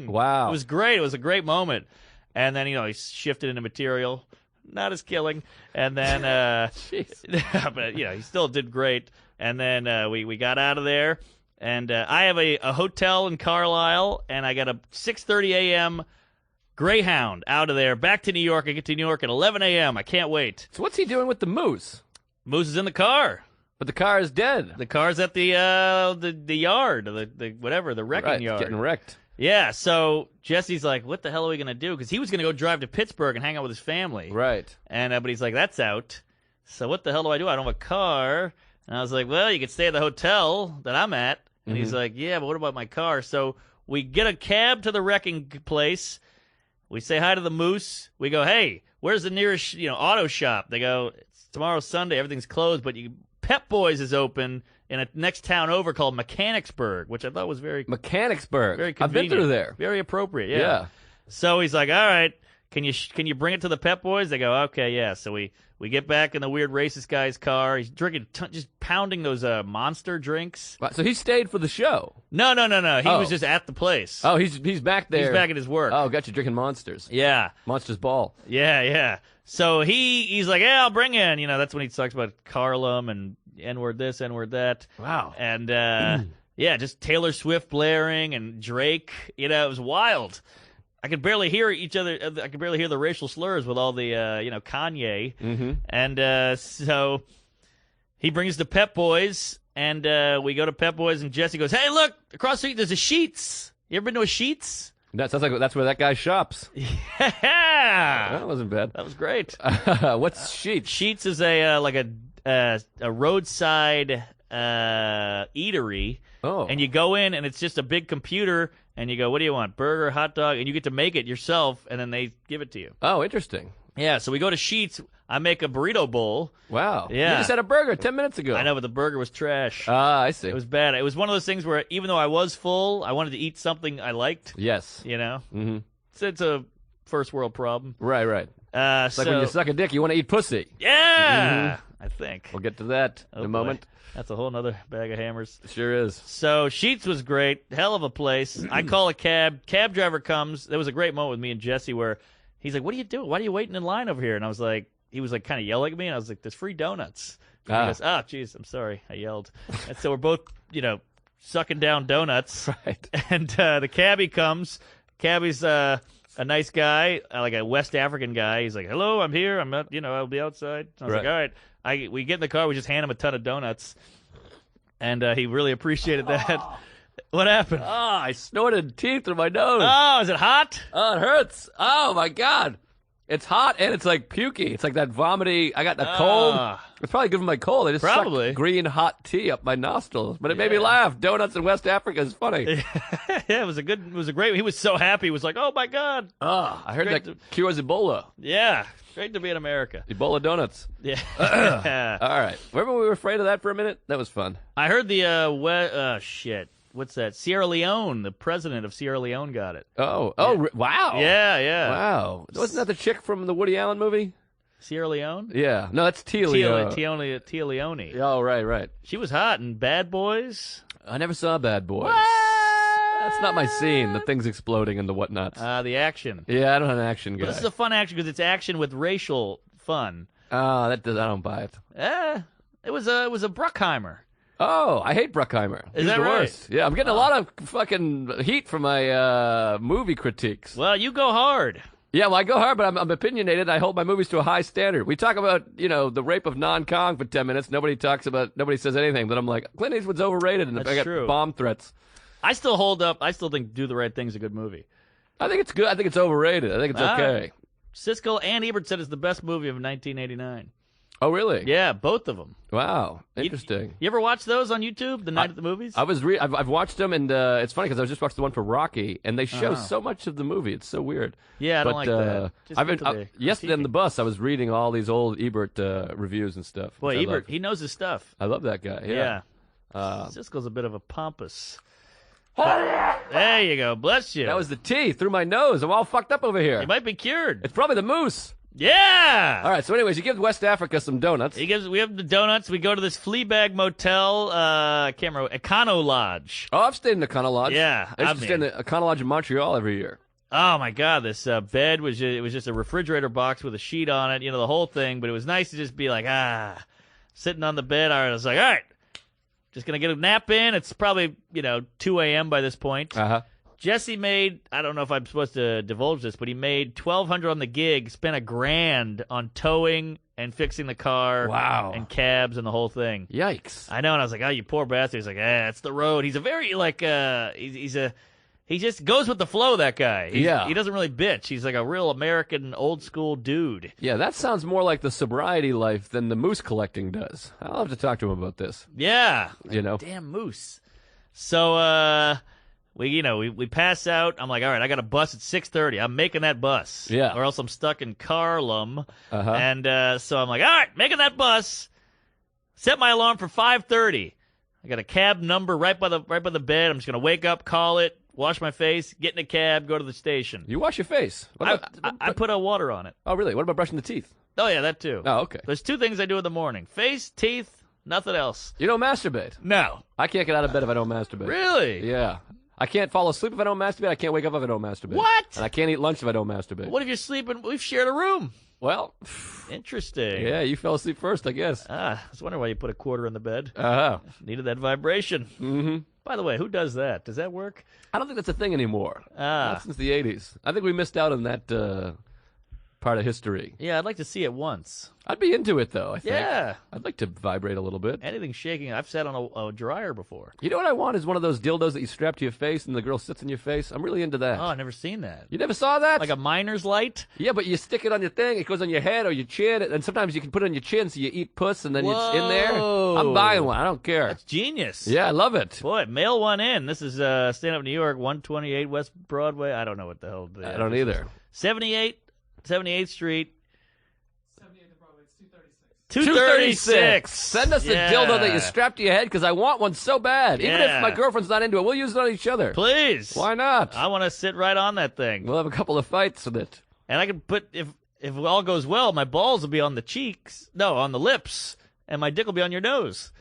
Wow. It was great. It was a great moment. And then he shifted into material. Not as killing. And then Jeez. but he still did great. And then we got out of there. And I have a hotel in Carlisle, and I got a 6:30 a.m. Greyhound out of there, back to New York. I get to New York at 11 a.m. I can't wait. So what's he doing with the moose? Moose is in the car. But the car is dead. The car's at the yard, the wrecking Right, yard. getting wrecked. Yeah, so Jesse's like, what the hell are we going to do? Because he was going to go drive to Pittsburgh and hang out with his family. Right. And but he's like, that's out. So what the hell do? I don't have a car. And I was like, well, you could stay at the hotel that I'm at. And he's like, yeah, but what about my car? So we get a cab to the wrecking place. We say hi to the moose. We go, hey, where's the nearest auto shop? They go, it's tomorrow's Sunday. Everything's closed, but Pep Boys is open in a next town over called Mechanicsburg, which I thought was very Mechanicsburg. very I've been convenient. through there. Very appropriate. Yeah. So he's like, all right, can you bring it to the Pep Boys? They go, okay, yeah. So we get back in the weird racist guy's car. He's drinking, just pounding those Monster drinks. Wow, so he stayed for the show. No. He Oh. was just at the place. Oh, he's back there. He's back at his work. Oh, got you drinking Monsters. Yeah. Monsters Ball. Yeah. So he's like, yeah, I'll bring in. That's when he talks about Carlum and N-word this, N-word that. Wow. And, yeah, just Taylor Swift blaring and Drake. It was wild. I could barely hear each other. I could barely hear the racial slurs with all the, Kanye. Mm-hmm. And so he brings the Pep Boys, and we go to Pep Boys, and Jesse goes, hey, look, across the street, there's a Sheetz. You ever been to a Sheetz? That sounds like that's where that guy shops. Yeah. That wasn't bad. That was great. What's Sheets? Sheetz is a roadside eatery. Oh. And you go in, and it's just a big computer, and you go, what do you want, burger, hot dog? And you get to make it yourself, and then they give it to you. Oh, interesting. Yeah, so we go to Sheetz. I make a burrito bowl. Wow. Yeah. You just had a burger 10 minutes ago. I know, but the burger was trash. Ah, I see. It was bad. It was one of those things where even though I was full, I wanted to eat something I liked, Yes. Mm-hmm. It's a first world problem. Right. It's So, like when you suck a dick, you want to eat pussy. yeah, I think. We'll get to that in Oh, a boy. moment. That's a whole nother bag of hammers. Sure is. So Sheetz was great. Hell of a place. I call a cab. Cab driver comes. There was a great moment with me and Jesse where he's like, what are you doing? Why are you waiting in line over here? And I was like, he was like kind of yelling at me. And I was like, there's free donuts. And Ah. He goes, oh, geez, I'm sorry. I yelled. And so we're both, sucking down donuts. Right. And the cabbie comes. Cabbie's a nice guy, like a West African guy. He's like, hello, I'm here. I'm not, I'll be outside. I was Right. like, all right. We get in the car. We just hand him a ton of donuts. And he really appreciated that. What happened? Ah, I snorted teeth through my nose. Oh, is it hot? Oh, it hurts. Oh, my God. It's hot and it's like pukey. It's like that vomity. I got a cold. Ah. It's probably good for my cold. I just Probably. sucked green hot tea up my nostrils. But it made me laugh. Donuts in West Africa is funny. Yeah, it was a great. He was so happy. He was like, "Oh my god!" Ah, I heard Great that cures Ebola. Yeah, great to be in America. Ebola donuts. Yeah. All right. Remember we were afraid of that for a minute? That was fun. I heard the shit. What's that? Sierra Leone. The president of Sierra Leone got it. Oh, wow. Yeah. Wow. Wasn't that the chick from the Woody Allen movie? Sierra Leone. Yeah. No, that's Tia Tia Leone. Leone. Oh, right. She was hot in Bad Boys. I never saw Bad Boys. What? That's not my scene. The things exploding and the whatnots. The action. Yeah, I don't have an action guy. But this is a fun action because it's action with racial fun. I don't buy it. It was a Bruckheimer. Oh, I hate Bruckheimer. Is He's that the right? worst. Yeah, I'm getting a lot of fucking heat for my movie critiques. Well, you go hard. Yeah, well, I go hard, but I'm opinionated. I hold my movies to a high standard. We talk about, the rape of Non-Kong for 10 minutes. Nobody says anything. But I'm like, Clint Eastwood's overrated, and That's I got true. bomb threats. I still hold up. I still think Do the Right Thing's a good movie. I think it's good. I think it's overrated. I think it's okay. Siskel and Ebert said it's the best movie of 1989. Oh, really? Yeah, both of them. Wow. Interesting. You ever watch those on YouTube, the night of the movies? I've watched them, and it's funny because I was just watching the one for Rocky, and they show so much of the movie. It's so weird. Yeah, I don't like that. Just Yesterday on the bus, I was reading all these old Ebert reviews and stuff. Boy, which I Ebert, love. he knows his stuff. I love that guy. Yeah. Siskel's a bit of a pompous. There you go. Bless you. That was the tea through my nose. I'm all fucked up over here. He might be cured. It's probably the moose. Yeah. All right. So, anyways, you give West Africa some donuts. We have the donuts. We go to this Fleabag Motel. I can't remember. Econo Lodge. Oh, I've stayed in the Econo Lodge. Yeah, I used to stay in the Econo Lodge in Montreal every year. Oh my God, this bed was just a refrigerator box with a sheet on it. The whole thing. But it was nice to just be like sitting on the bed. I was like, all right, just gonna get a nap in. It's probably 2 a.m. by this point. Jesse made, I don't know if I'm supposed to divulge this, but he made $1,200 on the gig, spent $1,000 on towing and fixing the car. Wow. And cabs and the whole thing. Yikes. I know, and I was like, oh, you poor bastard. He's like, it's the road. He's a very, he just goes with the flow, that guy. He doesn't really bitch. He's like a real American old school dude. Yeah, that sounds more like the sobriety life than the moose collecting does. I'll have to talk to him about this. Yeah. Damn moose. So, we pass out. I'm like, all right, I got a bus at 6:30. I'm making that bus. Yeah. Or else I'm stuck in Carlum. And so I'm like, all right, making that bus. Set my alarm for 5:30. I got a cab number right by the bed. I'm just gonna wake up, call it, wash my face, get in a cab, go to the station. You wash your face. I put water on it. Oh, really? What about brushing the teeth? Oh yeah, that too. Oh, okay. There's 2 things I do in the morning: face, teeth, nothing else. You don't masturbate? No. I can't get out of bed if I don't masturbate. Really? Yeah. I can't fall asleep if I don't masturbate. I can't wake up if I don't masturbate. What? And I can't eat lunch if I don't masturbate. What if you're sleeping? We've shared a room. Well, Interesting. yeah, you fell asleep first, I guess. I was wondering why you put a quarter in the bed. Uh-huh. Needed that vibration. Mm-hmm. By the way, who does that? Does that work? I don't think that's a thing anymore. Not since the 80s. I think we missed out on that part of history. Yeah, I'd like to see it once. I'd be into it, though, I think. Yeah. I'd like to vibrate a little bit. Anything shaking. I've sat on a dryer before. You know what I want is one of those dildos that you strap to your face and the girl sits in your face. I'm really into that. Oh, I've never seen that. You never saw that? Like a miner's light? Yeah, but you stick it on your thing. It goes on your head or your chin, and sometimes you can put it on your chin so you eat puss, and then it's in there. I'm buying one. I don't care. That's genius. Yeah, I love it. Boy, mail one in. This is Stand Up New York, 128 West Broadway. I don't know what the hell. I don't either. 78th Street. 236. Send us the Yeah. dildo that you strapped to your head because I want one so bad. Even Yeah. if my girlfriend's not into it, we'll use it on each other. Please. Why not? I want to sit right on that thing. We'll have a couple of fights with it. And I can put, if it all goes well, my balls will be on the cheeks. No, on the lips. And my dick will be on your nose.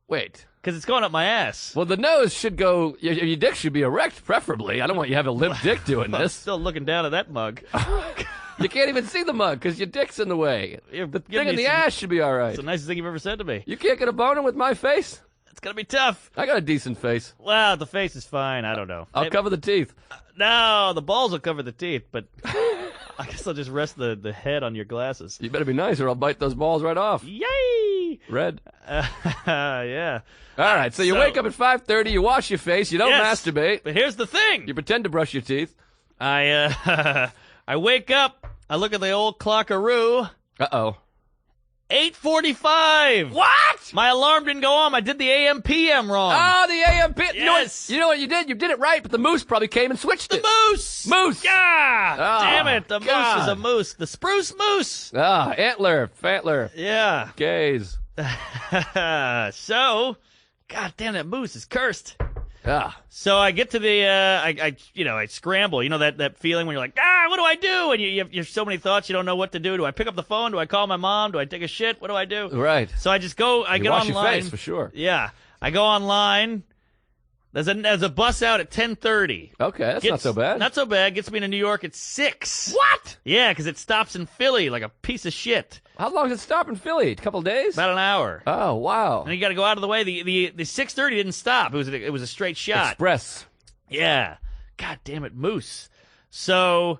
Wait. Because it's going up my ass. Well, the nose should go. Your dick should be erect, preferably. I don't want you to have a limp dick doing I'm this. still looking down at that mug. You can't even see the mug because your dick's in the way. The thing in the ass should be all right. It's the nicest thing you've ever said to me. You can't get a boner with my face? It's going to be tough. I got a decent face. Well, the face is fine. I don't know. I'll cover the teeth. No, the balls will cover the teeth, but I guess I'll just rest the head on your glasses. You better be nice or I'll bite those balls right off. Yay! Red. Yeah. All right, so you wake up at 5:30, you wash your face, you don't Yes, masturbate, But here's the thing. you pretend to brush your teeth. I wake up, I look at the old clockaroo, Uh-oh. 8:45. What? My alarm didn't go on. I did the AM PM wrong. Oh, the AMP. Yes. You know what you did? You did it right, but the moose probably came and switched it. Moose! Moose! Yeah! Oh, Damn it, the moose is a God. moose. The spruce moose! Ah, antler, fantler, Yeah. gaze. So, god damn, that moose is cursed. Ah. So I get to the, I scramble. You know that feeling when you're like, what do I do? And you have so many thoughts, you don't know what to do. Do I pick up the phone? Do I call my mom? Do I take a shit? What do I do? Right. So I just go, I You get wash online. your face, for sure. Yeah. I go online, There's a bus out at 10:30. Okay, that's not so bad. Not so bad. Gets me to New York at 6. What? Yeah, because it stops in Philly like a piece of shit. How long does it stop in Philly? A couple of days? About an hour. Oh, wow. And you got to go out of the way. The 6:30 didn't stop. It was a straight shot. Express. Yeah. God damn it, Moose. So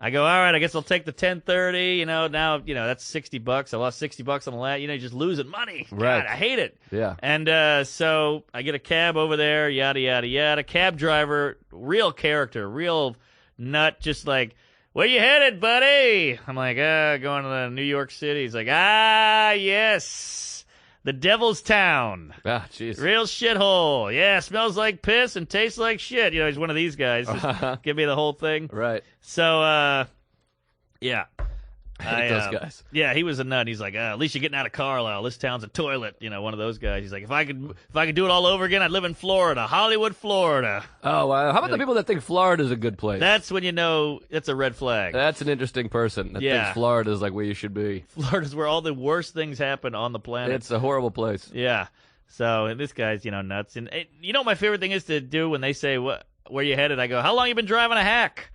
I go, all right, I guess I'll take the 10:30. Now, that's $60. I lost $60 on the last. Just losing money. Right. God, I hate it. Yeah. And so I get a cab over there, yada, yada, yada. Cab driver, real character, real nut, just like, where you headed, buddy? I'm like, going to New York City. He's like, yes, the Devil's Town. Ah, jeez. Real shithole. Yeah, smells like piss and tastes like shit. He's one of these guys. Just give me the whole thing. Right. So, yeah. I hate those guys. Yeah, he was a nut. He's like, at least you're getting out of Carlisle. This town's a toilet. One of those guys. He's like, if I could do it all over again, I'd live in Florida, Hollywood, Florida. Oh, wow. How about the people that think Florida's a good place? That's when you know it's a red flag. That's an interesting person that thinks Florida's like where you should be. Florida's where all the worst things happen on the planet. It's a horrible place. Yeah. So this guy's, nuts. And what my favorite thing is to do when they say, where you headed? I go, how long you been driving a hack?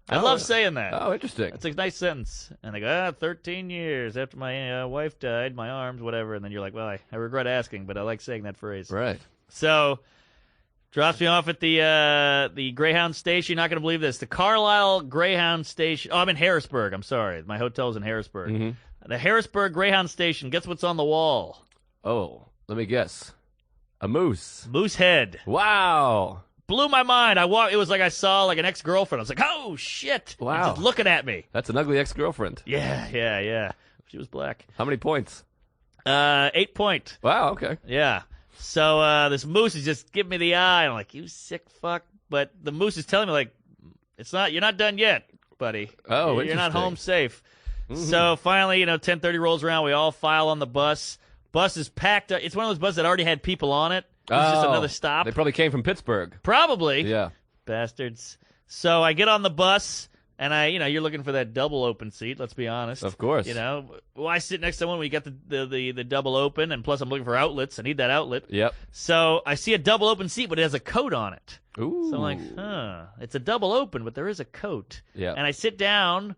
I love saying that. Oh, interesting. It's a nice sentence. And they go, 13 years after my wife died, my arms, whatever. And then you're like, well, I regret asking, but I like saying that phrase. Right. So, drops me off at the Greyhound station. You're not going to believe this. The Carlisle Greyhound station. Oh, I'm in Harrisburg. I'm sorry. My hotel's in Harrisburg. Mm-hmm. The Harrisburg Greyhound station. Guess what's on the wall? Oh, let me guess. A moose. Moose head. Wow. Blew my mind. It was like I saw like an ex-girlfriend. I was like, oh, shit. Wow. And just looking at me. That's an ugly ex-girlfriend. Yeah. She was black. How many points? 8 point. Wow, okay. Yeah. So this moose is just giving me the eye. I'm like, you sick fuck. But the moose is telling me, like, you're not done yet, buddy. Oh, You're not interesting. home safe. Mm-hmm. So finally, 10:30 rolls around. We all file on the bus. Bus is packed. It's one of those buses that already had people on it. It's just another stop. They probably came from Pittsburgh. Probably. Yeah. Bastards. So I get on the bus, and you're looking for that double open seat, let's be honest. Of course. Why sit next to one when you got the double open, and plus I'm looking for outlets. I need that outlet. Yep. So I see a double open seat, but it has a coat on it. Ooh. So I'm like, it's a double open, but there is a coat. Yeah. And I sit down,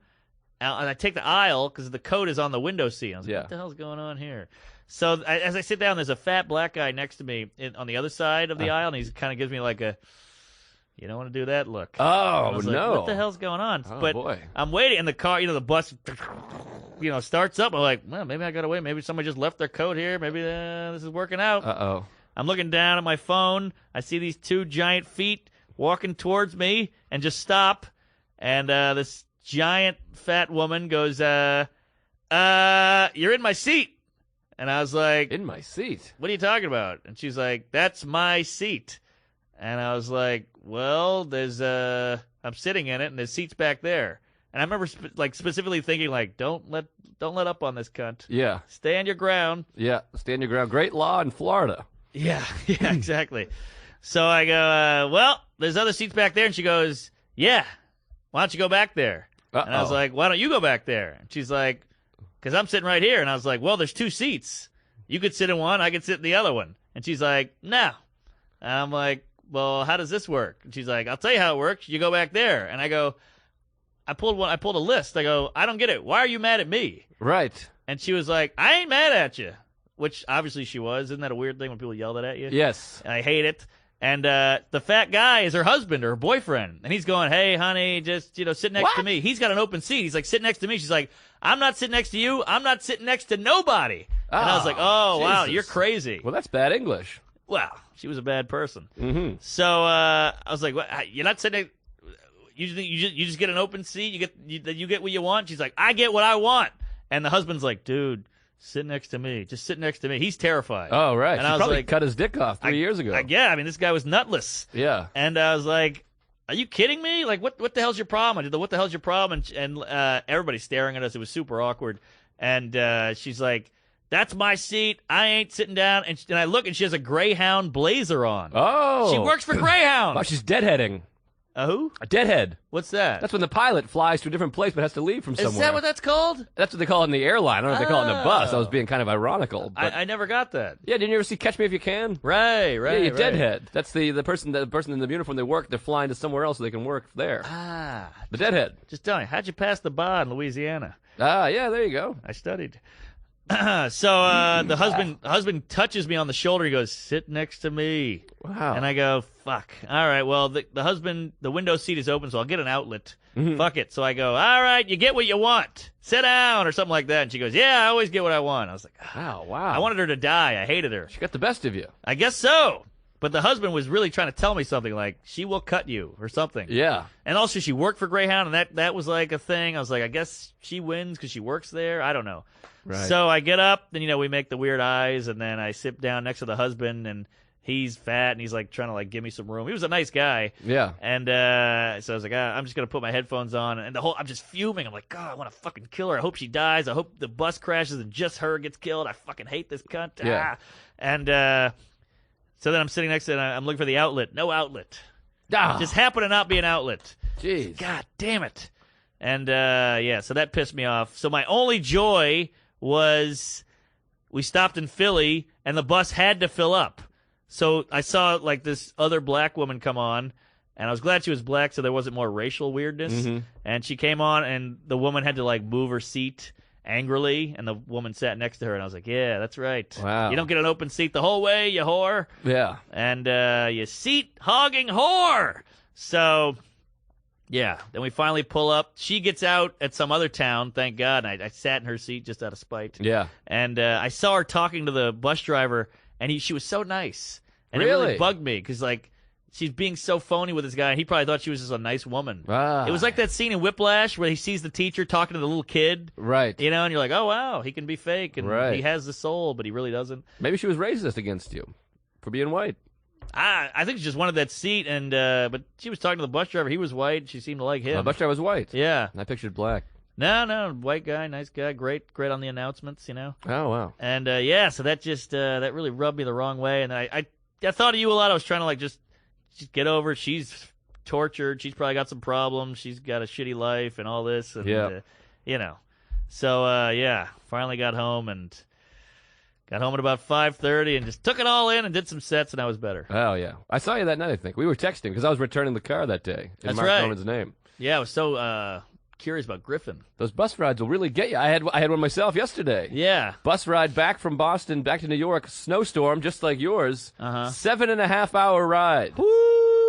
and I take the aisle because the coat is on the window seat. I was like, what the hell's going on here? So as I sit down, there's a fat black guy next to me on the other side of the aisle, and he kind of gives me like a, you don't want to do that look. Oh, I was no. like, what the hell's going on? Oh, but boy. I'm waiting, and the car, the bus, starts up. I'm like, well, maybe I got to wait. Maybe somebody just left their coat here. Maybe this is working out. Uh-oh. I'm looking down at my phone. I see these two giant feet walking towards me and just stop. And this giant fat woman goes, you're in my seat. And I was like, in my seat? What are you talking about? And she's like, that's my seat. And I was like, well, I'm sitting in it, and there's seats back there. And I remember specifically thinking, like, don't let up on this cunt. Yeah. Stand your ground. Yeah, stand your ground. Great law in Florida. Yeah, exactly. So I go, well, there's other seats back there. And she goes, yeah, why don't you go back there? Uh-oh. And I was like, why don't you go back there? And she's like, because I'm sitting right here. And I was like, well, there's two seats. You could sit in one. I could sit in the other one. And she's like, no. And I'm like, well, how does this work? And she's like, I'll tell you how it works. You go back there. And I go, I pulled a list. I go, I don't get it. Why are you mad at me? Right. And she was like, I ain't mad at you. Which obviously she was. Isn't that a weird thing when people yell that at you? Yes. And I hate it. And the fat guy is her husband or her boyfriend. And he's going, hey, honey, just, sit next to me. He's got an open seat. He's like, sit next to me. She's like, I'm not sitting next to you. I'm not sitting next to nobody. And I was like, oh, wow, Jesus. you're crazy. Well, that's bad English. Well, she was a bad person. Mm-hmm. So I was like, what? You're not sitting you just get an open seat? You get what you want? She's like, I get what I want. And the husband's like, dude, sit next to me. Just sit next to me. He's terrified. Oh, right. And She I was probably like, cut his dick off 3 years ago. I mean, this guy was nutless. Yeah. And I was like, are you kidding me? Like, what the hell's your problem? I did the what the hell's your problem? And everybody's staring at us. It was super awkward. And she's like, that's my seat. I ain't sitting down. And I look, and she has a Greyhound blazer on. Oh. She works for Greyhound. Wow, she's deadheading. A who? A deadhead. What's that? That's when the pilot flies to a different place but has to leave from somewhere. Is that what that's called? That's what they call it in the airline. I don't know if they call it in the bus. I was being kind of ironical. But I never got that. yeah, didn't you ever see Catch Me If You Can? Right. Yeah, you deadhead. That's the person in the uniform they work. They're flying to somewhere else so they can work there. The deadhead. Just tell me, how'd you pass the bar in Louisiana? Yeah, there you go. I studied. So the husband touches me on the shoulder. He goes, "Sit next to me." Wow. And I go, "Fuck. All right. Well, the window seat is open, so I'll get an outlet. Fuck it." So I go, "All right, you get what you want. Sit down," or something like that. And she goes, "Yeah, I always get what I want." I was like, Wow. I wanted her to die. I hated her. She got the best of you. I guess so. But the husband was really trying to tell me something like, she will cut you or something. Yeah. And also she worked for Greyhound, and that was like a thing. I was like, I guess she wins because she works there. I don't know. Right. So I get up, and, we make the weird eyes, and then I sit down next to the husband, and he's fat, and he's like trying to like give me some room. He was a nice guy. Yeah. And so I was like, I'm just going to put my headphones on. And I'm just fuming. I'm like, God, I want to fucking kill her. I hope she dies. I hope the bus crashes and just her gets killed. I fucking hate this cunt. Yeah. And, so then I'm sitting next to it, and I'm looking for the outlet. No outlet. Just happened to not be an outlet. Jeez. God damn it. And, so that pissed me off. So my only joy was we stopped in Philly, and the bus had to fill up. So I saw, like, this other black woman come on, and I was glad she was black so there wasn't more racial weirdness. Mm-hmm. And she came on, and the woman had to, like, move her seat angrily, and the woman sat next to her, and I was like, yeah, that's right. Wow. You don't get an open seat the whole way, you whore. Yeah. And you seat-hogging whore. So, yeah, then we finally pull up. She gets out at some other town, thank God, and I sat in her seat just out of spite. Yeah. And I saw her talking to the bus driver, and she was so nice. And it Really? really bugged me, because, like, she's being so phony with this guy, and he probably thought she was just a nice woman. Ah. It was like that scene in Whiplash where he sees the teacher talking to the little kid. Right. And you're like, oh, wow, he can be fake, and Right. he has the soul, but he really doesn't. Maybe she was racist against you for being white. I think she just wanted that seat, and but she was talking to the bus driver. He was white. She seemed to like him. The bus driver was white. Yeah. I pictured black. No, white guy, nice guy, great on the announcements, Oh, wow. And, so that just that really rubbed me the wrong way, and I thought of you a lot. I was trying to, like, just get over it. She's tortured. She's probably got some problems. She's got a shitty life and all this. And, Yeah. So, finally got home at about 5:30 and just took it all in and did some sets, and I was better. Oh, yeah. I saw you that night, I think. We were texting because I was returning the car that day. In That's Mark right. Norman's name. Yeah, I was so curious about Griffin. Those bus rides will really get you. I had one myself yesterday. Yeah. Bus ride back from Boston back to New York, snowstorm, just like yours. 7.5 hour ride.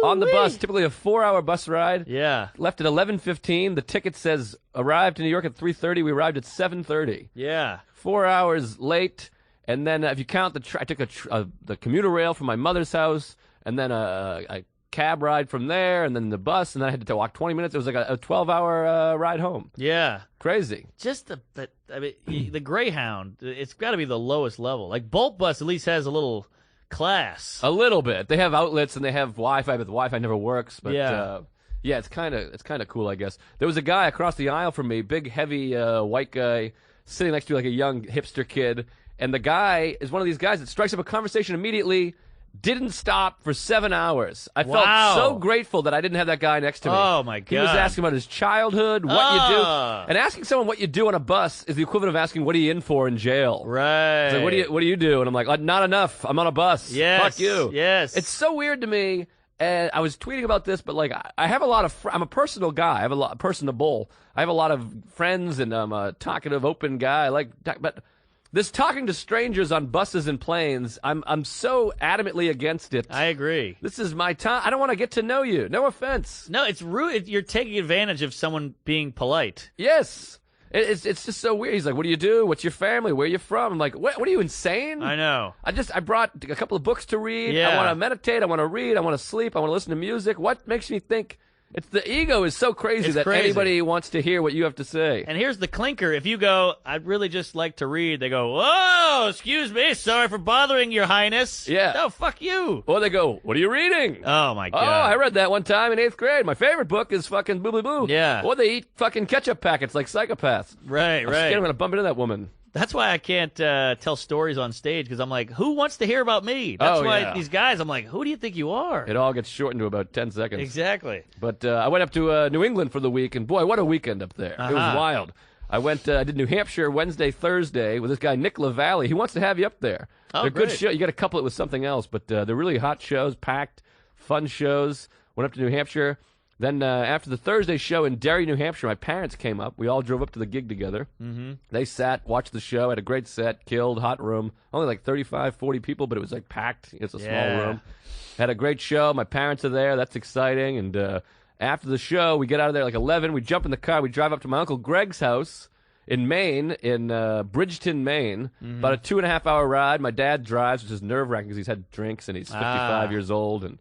On the bus, typically a 4-hour bus ride. Yeah. Left at 11:15. The ticket says arrived in New York at 3:30. We arrived at 7:30. Yeah. 4 hours late. And then if you count I took the commuter rail from my mother's house, and then a cab ride from there, and then the bus, and then I had to walk 20 minutes. It was like a 12-hour ride home. Yeah. Crazy. Just the Greyhound, it's got to be the lowest level. Like, Bolt Bus at least has a little class. A little bit. They have outlets and they have Wi-Fi, but the Wi-Fi never works. But Yeah. it's kind of cool, I guess. There was a guy across the aisle from me, big, heavy white guy, sitting next to like a young hipster kid, and the guy is one of these guys that strikes up a conversation immediately. Didn't stop for 7 hours. I felt Wow. so grateful that I didn't have that guy next to me. Oh, my He was God. asking about his childhood, what you do. Ah. And asking someone what you do on a bus is the equivalent of asking, what are you in for in jail? Right. It's like, what do you do? And I'm like, not enough. I'm on a bus. Yes. Fuck you. Yes. It's so weird to me. And I was tweeting about this, but like, I have a lot of. I'm a personal guy. I have a lot personable. I have a lot of friends, and I'm a talkative, open guy. But this talking to strangers on buses and planes, I'm so adamantly against it. I agree. This is my time. I don't want to get to know you. No offense. No, it's rude. You're taking advantage of someone being polite. Yes. It's just so weird. He's like, what do you do? What's your family? Where are you from? I'm like, what are you, insane? I know. I brought a couple of books to read. Yeah. I want to meditate. I want to read. I want to sleep. I want to listen to music. What makes me think? It's the ego is so crazy It's that crazy. anybody wants to hear what you have to say. And here's the clinker. If you go, I'd really just like to read, they go, whoa, excuse me, sorry for bothering your highness. Yeah. No, fuck you. Or they go, what are you reading? Oh, my Oh, God. I read that one time in 8th grade. My favorite book is fucking Boo Boo Boo. Yeah. Or they eat fucking ketchup packets like psychopaths. Right, I'm scared I'm right. going to bump into that woman. That's why I can't tell stories on stage because I'm like, who wants to hear about me? That's Oh, why yeah. these guys, I'm like, who do you think you are? It all gets shortened to about 10 seconds. Exactly. But I went up to New England for the week, and boy, what a weekend up there. It was Uh-huh. wild. I did New Hampshire Wednesday, Thursday with this guy, Nick LaValle. He wants to have you up there. Oh, they're good great. shows. You got to couple it with something else, but they're really hot shows, packed, fun shows. Went up to New Hampshire. Then after the Thursday show in Derry, New Hampshire, my parents came up. We all drove up to the gig together. Mm-hmm. They sat, watched the show, had a great set, killed, hot room. Only like 35, 40 people, but it was like packed. It's a small Yeah. room. Had a great show. My parents are there. That's exciting. And after the show, we get out of there like 11. We jump in the car. We drive up to my Uncle Greg's house in Maine, in Bridgeton, Maine. About a 2.5-hour ride. My dad drives, which is nerve-wracking because he's had drinks and he's 55 years old. And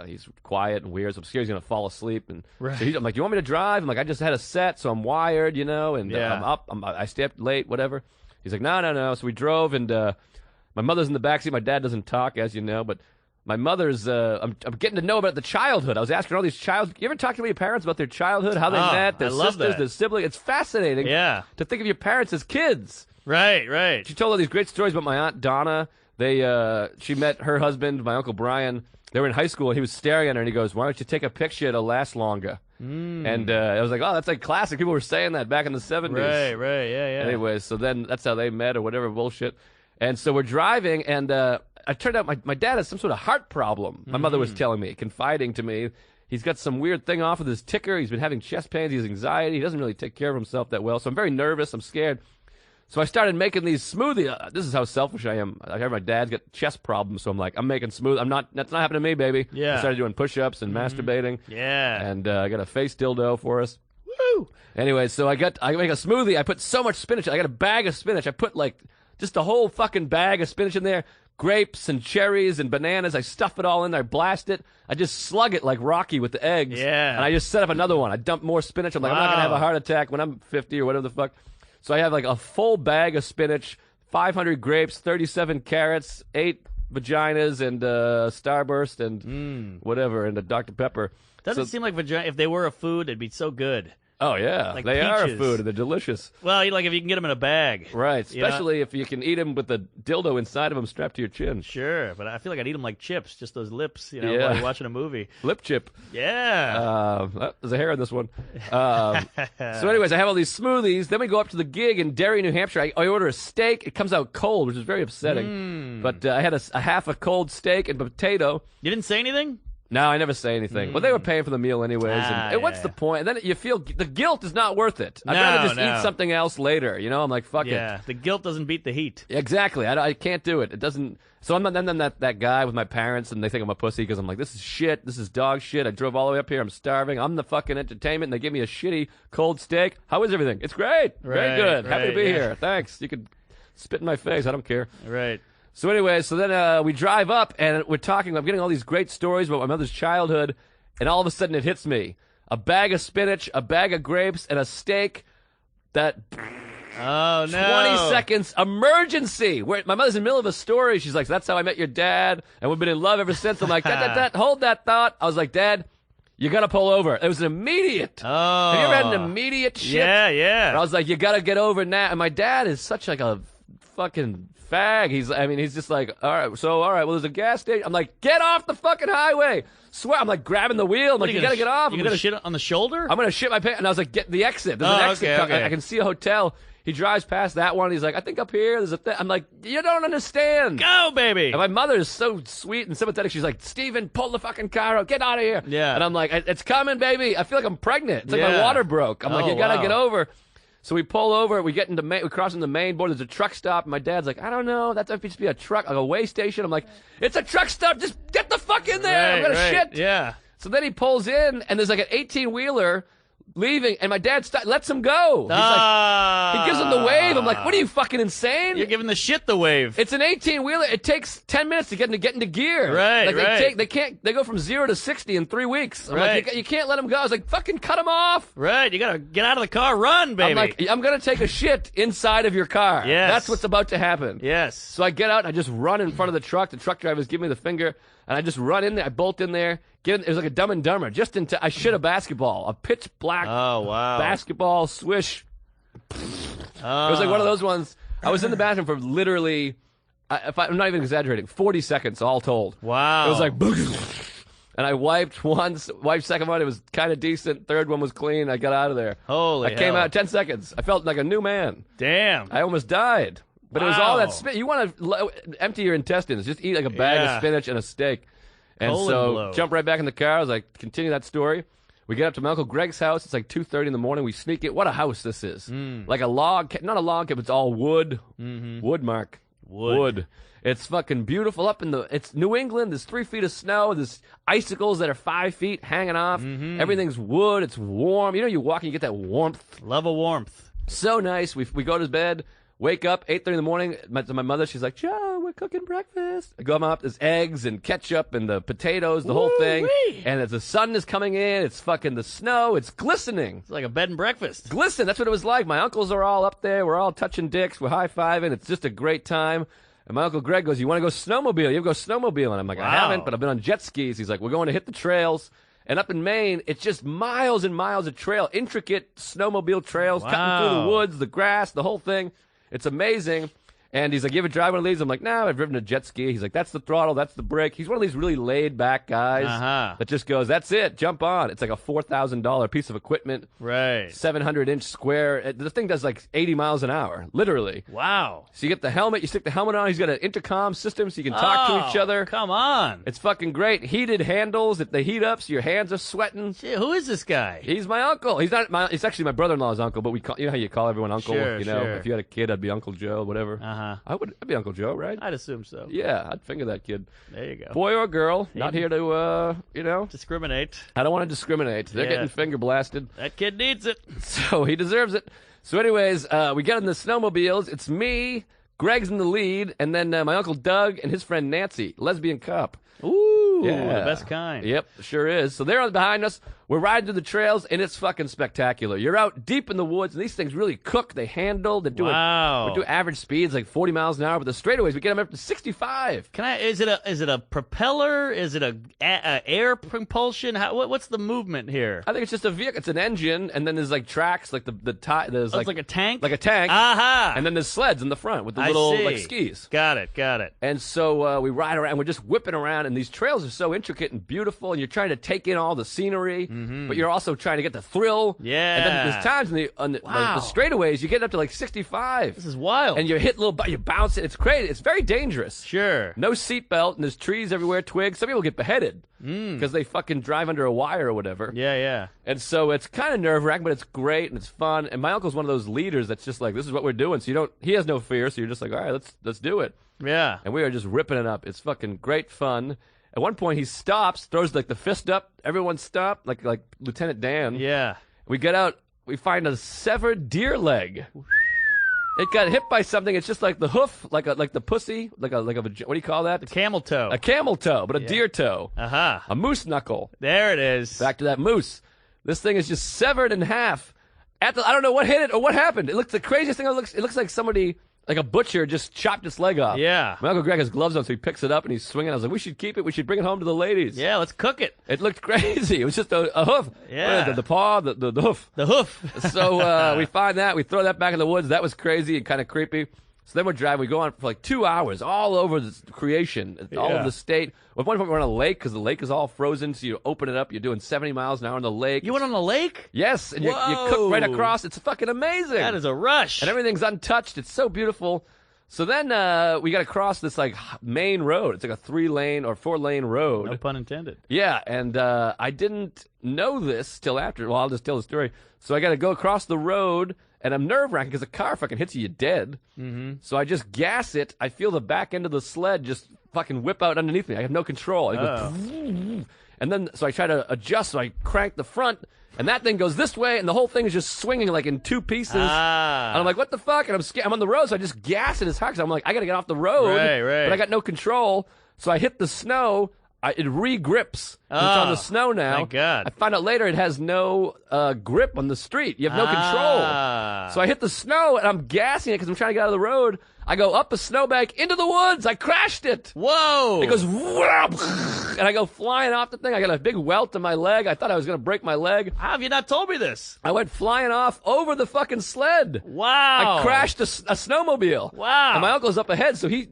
he's quiet and weird, so I'm scared he's going to fall asleep. And Right. so I'm like, do you want me to drive? I'm like, I just had a set, so I'm wired, and Yeah. I'm up. I stay up late, whatever. He's like, no. So we drove, and my mother's in the backseat. My dad doesn't talk, as you know, but my mother's, I'm getting to know about the childhood. I was asking all these you ever talk to your parents about their childhood, how they Oh, met, their I love sisters, that. their siblings? It's fascinating Yeah. to think of your parents as kids. Right. She told all these great stories about my Aunt Donna. She met her husband, my Uncle Brian. They were in high school, and he was staring at her, and he goes, "Why don't you take a picture? It'll last longer." And I was like, "Oh, that's like classic." People were saying that back in the 70s. Right. Yeah. Anyways, so then that's how they met or whatever bullshit. And so we're driving, and it turned out my dad has some sort of heart problem. My mother was telling me, confiding to me. He's got some weird thing off with his ticker. He's been having chest pains. He has anxiety. He doesn't really take care of himself that well. So I'm very nervous. I'm scared. So I started making these smoothies. This is how selfish I am. I heard my dad's got chest problems, so I'm like, I'm making smoothie. That's not happening to me, baby. Yeah. I started doing push-ups and masturbating. Yeah. And I got a face dildo for us. Woo! Anyway, so I make a smoothie. I put so much spinach. I got a bag of spinach. I put like just a whole fucking bag of spinach in there. Grapes and cherries and bananas. I stuff it all in there. I blast it. I just slug it like Rocky with the eggs. Yeah. And I just set up another one. I dump more spinach. I'm like, I'm not going to have a Wow. heart attack when I'm 50 or whatever the fuck. So I have like a full bag of spinach, 500 grapes, 37 carrots, 8 vaginas, and Starburst, and whatever, and a Dr. Pepper. Doesn't So- seem like vagina. If they were a food, it'd be so good. Oh, yeah. like they are a peaches. food, and they're delicious. Well, like if you can get them in a bag. Right. You know? Especially if you can eat them with the dildo inside of them strapped to your chin. Sure, but I feel like I'd eat them like chips, just those lips, Yeah. while you're watching a movie. Lip chip. Yeah. There's a hair in this one. So, anyways, I have all these smoothies. Then we go up to the gig in Derry, New Hampshire. I order a steak. It comes out cold, which is very upsetting. But I had a half a cold steak and potato. You didn't say anything? No, I never say anything. Well, they were paying for the meal anyways. Ah, And what's yeah. the point? And then you feel the guilt is not worth it. I'd No, rather just no. eat something else later. I'm like, fuck Yeah. The guilt doesn't beat the heat. it. Exactly. I can't do it. It doesn't. So I'm not then that guy with my parents, and they think I'm a pussy because I'm like, this is shit. This is dog shit. I drove all the way up here. I'm starving. I'm the fucking entertainment, and they give me a shitty cold steak. How is everything? It's great. Very Right, good. Happy to right, be yeah. here. Thanks. You could spit in my face. I don't care. Right. So anyway, then we drive up, and we're talking. I'm getting all these great stories about my mother's childhood, and all of a sudden it hits me. A bag of spinach, a bag of grapes, and a steak that Oh, no. 20 seconds emergency. My mother's in the middle of a story. She's like, that's how I met your dad, and we've been in love ever since. I'm like, hold that thought. I was like, Dad, you got to pull over. It was an immediate. Oh. Have you ever had an immediate shit? Yeah, And I yeah. was like, you got to get over it now. And my dad is such like a fucking fag. He's just like, all right, well, there's a gas station. I'm like, get off the fucking highway. Swear, I'm like grabbing the wheel. I'm like, you got to get off. You I'm gonna gonna shit on the shoulder? I'm going to shit my pants. And I was like, get the exit. There's an Oh, exit. okay, coming. okay. I can see a hotel. He drives past that one. He's like, I think up here there's a thing. I'm like, you don't understand. Go, baby. And my mother is so sweet and sympathetic. She's like, Steven, pull the fucking car out. Get out of here. Yeah. And I'm like, it's coming, baby. I feel like I'm pregnant. It's like my Yeah. water broke. I'm like, Oh, you got to wow. get over. So we pull over. We get into we cross into the main board. There's a truck stop. And my dad's like, I don't know. That might just be a truck, like a way station. I'm like, it's a truck stop. Just get the fuck in there. I'm going to shit. Yeah. So then he pulls in, and there's like an 18-wheeler leaving, and my dad lets him go. He's like, he gives him the wave. I'm like, what are you, fucking insane? You're giving the shit the wave. It's an 18-wheeler. It takes 10 minutes to get into gear. Right, like right. They go from 0 to 60 in 3 weeks. I'm Right. like, you can't let him go. I was like, fucking cut him off. Right. You gotta get out of the car. Run, baby. I'm like, I'm gonna take a shit inside of your car. Yes. That's what's about to happen. yes. So I get out and I just run in front of the truck. The truck drivers give me the finger, and I just run in there. I bolt in there. It was like a Dumb and Dumber. I shit a basketball, a pitch black Oh, wow. basketball swish It was like one of those ones. I was in the bathroom for literally, I'm not even exaggerating, 40 seconds all told. Wow. It was like, and I wiped once, wiped second one. It was kind of decent. Third one was clean. I got out of there. Holy I came hell. out 10 seconds. I felt like a new man. Damn. I almost died. But it was all that Wow. spinach. You want to empty your intestines. Just eat like a bag Yeah. of spinach and a steak. And Colon so blow. jump right back in the car. I was like, continue that story. We get up to my Uncle Greg's house. It's like 2:30 in the morning. We sneak it. What a house this is. Like a log. Not a log cabin. It's all wood. Wood, Mark. Wood. It's fucking beautiful up in the. It's New England. There's 3 feet of snow. There's icicles that are 5 feet hanging off. Everything's wood. It's warm. You know, you walk and you get that warmth. Love a warmth. So nice. We go to bed. Wake up 8:30 in the morning. My mother, she's like, Joe, we're cooking breakfast. I go up. There's eggs and ketchup and the potatoes, the whole thing. Woo-wee. And as the sun is coming in, it's fucking the snow. It's glistening. It's like a bed and breakfast. Glisten. That's what it was like. My uncles are all up there. We're all touching dicks. We're high-fiving. It's just a great time. And my Uncle Greg goes, you want to go snowmobile? You ever go snowmobiling? I'm like, I Wow. haven't, but I've been on jet skis. He's like, we're going to hit the trails. And up in Maine, it's just miles and miles of trail, intricate snowmobile trails, cutting through the Wow. woods, the grass, the whole thing. It's amazing. And he's like, you ever drive one of these? I'm like, nah, I've driven a jet ski. He's like, that's the throttle, that's the brake. He's one of these really laid-back guys that just goes, that's it, jump on. It's like a $4,000 piece of equipment, Right. 700-inch square. The thing does like 80 miles an hour, literally. Wow. So you get the helmet, you stick the helmet on. He's got an intercom system so you can talk to each other. Come on. It's fucking great. Heated handles that they heat up so your hands are sweating. Shit, who is this guy? He's my uncle. He's not my. It's actually my brother-in-law's uncle. But we call, you know how you call everyone uncle. Sure, you know, sure. if you had a kid, I'd be Uncle Joe, whatever. I'd be Uncle Joe, right? I'd assume so. Yeah, I'd finger that kid, There you go. boy or girl. Not here to, you know. Discriminate. I don't want to discriminate. They're Yeah. getting finger blasted, That kid needs it. so he deserves it. So, anyways, we get in the snowmobiles. It's me, Greg's in the lead, and then my uncle Doug and his friend Nancy, lesbian cop. Ooh, Yeah. the best kind. Yep, sure is. So they're behind us. We're riding through the trails, and it's fucking spectacular. You're out deep in the woods, and these things really cook. They handle. They're doing. Wow. We're doing average speeds like 40 miles an hour, but the straightaways we get them up to 65. Can I? Is it a propeller? Is it a air propulsion? What's the movement here? I think it's just a vehicle. It's an engine, and then there's like tracks, like the tie. There's Oh, it's like a tank. like a tank. Aha! And then there's sleds in the front with the I little see. like skis. Got it. And so we ride around. We're just whipping around, and these trails are so intricate and beautiful. And you're trying to take in all the scenery, but you're also trying to get the thrill. Yeah. And then there's times on the Wow. straightaways you get up to like 65. This is wild. And you hit you bounce it. It's crazy. It's very dangerous. Sure. No seatbelt, and there's trees everywhere, twigs. Some people get beheaded because they fucking drive under a wire or whatever. Yeah. And so it's kind of nerve-wracking, but it's great and it's fun. And my uncle's one of those leaders that's just like, this is what we're doing. So he has no fear. So you're just like, all right, let's do it. Yeah. And we are just ripping it up. It's fucking great fun. At one point, he stops, throws like the fist up. Everyone stop, like Lieutenant Dan. Yeah. We get out. We find a severed deer leg. It got hit by something. It's just like the hoof, like the pussy, like a what do you call that? The camel toe. A camel toe, but a deer toe. Aha. A moose knuckle. There it is. Back to that moose. This thing is just severed in half. I don't know what hit it or what happened. It looks the craziest thing. It looks like somebody, like a butcher, just chopped its leg off. Yeah. My Uncle Greg has gloves on, so he picks it up and he's swinging. I was like, we should keep it. We should bring it home to the ladies. Yeah, let's cook it. It looked crazy. It was just a hoof. Yeah. The paw, the hoof. The hoof. So we find that. We throw that back in the woods. That was crazy and kind of creepy. So then we're driving. We go on for like 2 hours all over the creation, all Yeah. over the state. At one point, we're on a lake because the lake is all frozen. So you open it up. You're doing 70 miles an hour on the lake. You went on the lake? Yes, and you Whoa. cook right across. It's fucking amazing. That is a rush. And everything's untouched. It's so beautiful. So then we got to cross this like main road. It's like a 3-lane or 4-lane road. No pun intended. Yeah, and I didn't know this till after. Well, I'll just tell the story. So I got to go across the road, and I'm nerve-wracking because a car fucking hits you, you're dead. Mm-hmm. So I just gas it. I feel the back end of the sled just fucking whip out underneath me. I have no control. I go, and then so I try to adjust. So I crank the front, and that thing goes this way, and the whole thing is just swinging like in 2 pieces. Ah. And I'm like, what the fuck? And I'm scared. I'm on the road, so I just gas it as hard. 'Cause I'm like, I got to get off the road. Right. But I got no control. So I hit the snow. It re-grips. It's on the snow now. thank God. I find out later it has no grip on the street. You have no Ah. control. So I hit the snow, and I'm gassing it because I'm trying to get out of the road. I go up a snowbank into the woods. I crashed it. Whoa! It goes, whoop, and I go flying off the thing. I got a big welt in my leg. I thought I was going to break my leg. How have you not told me this? I went flying off over the fucking sled. Wow! I crashed a snowmobile. Wow! And my uncle's up ahead, so he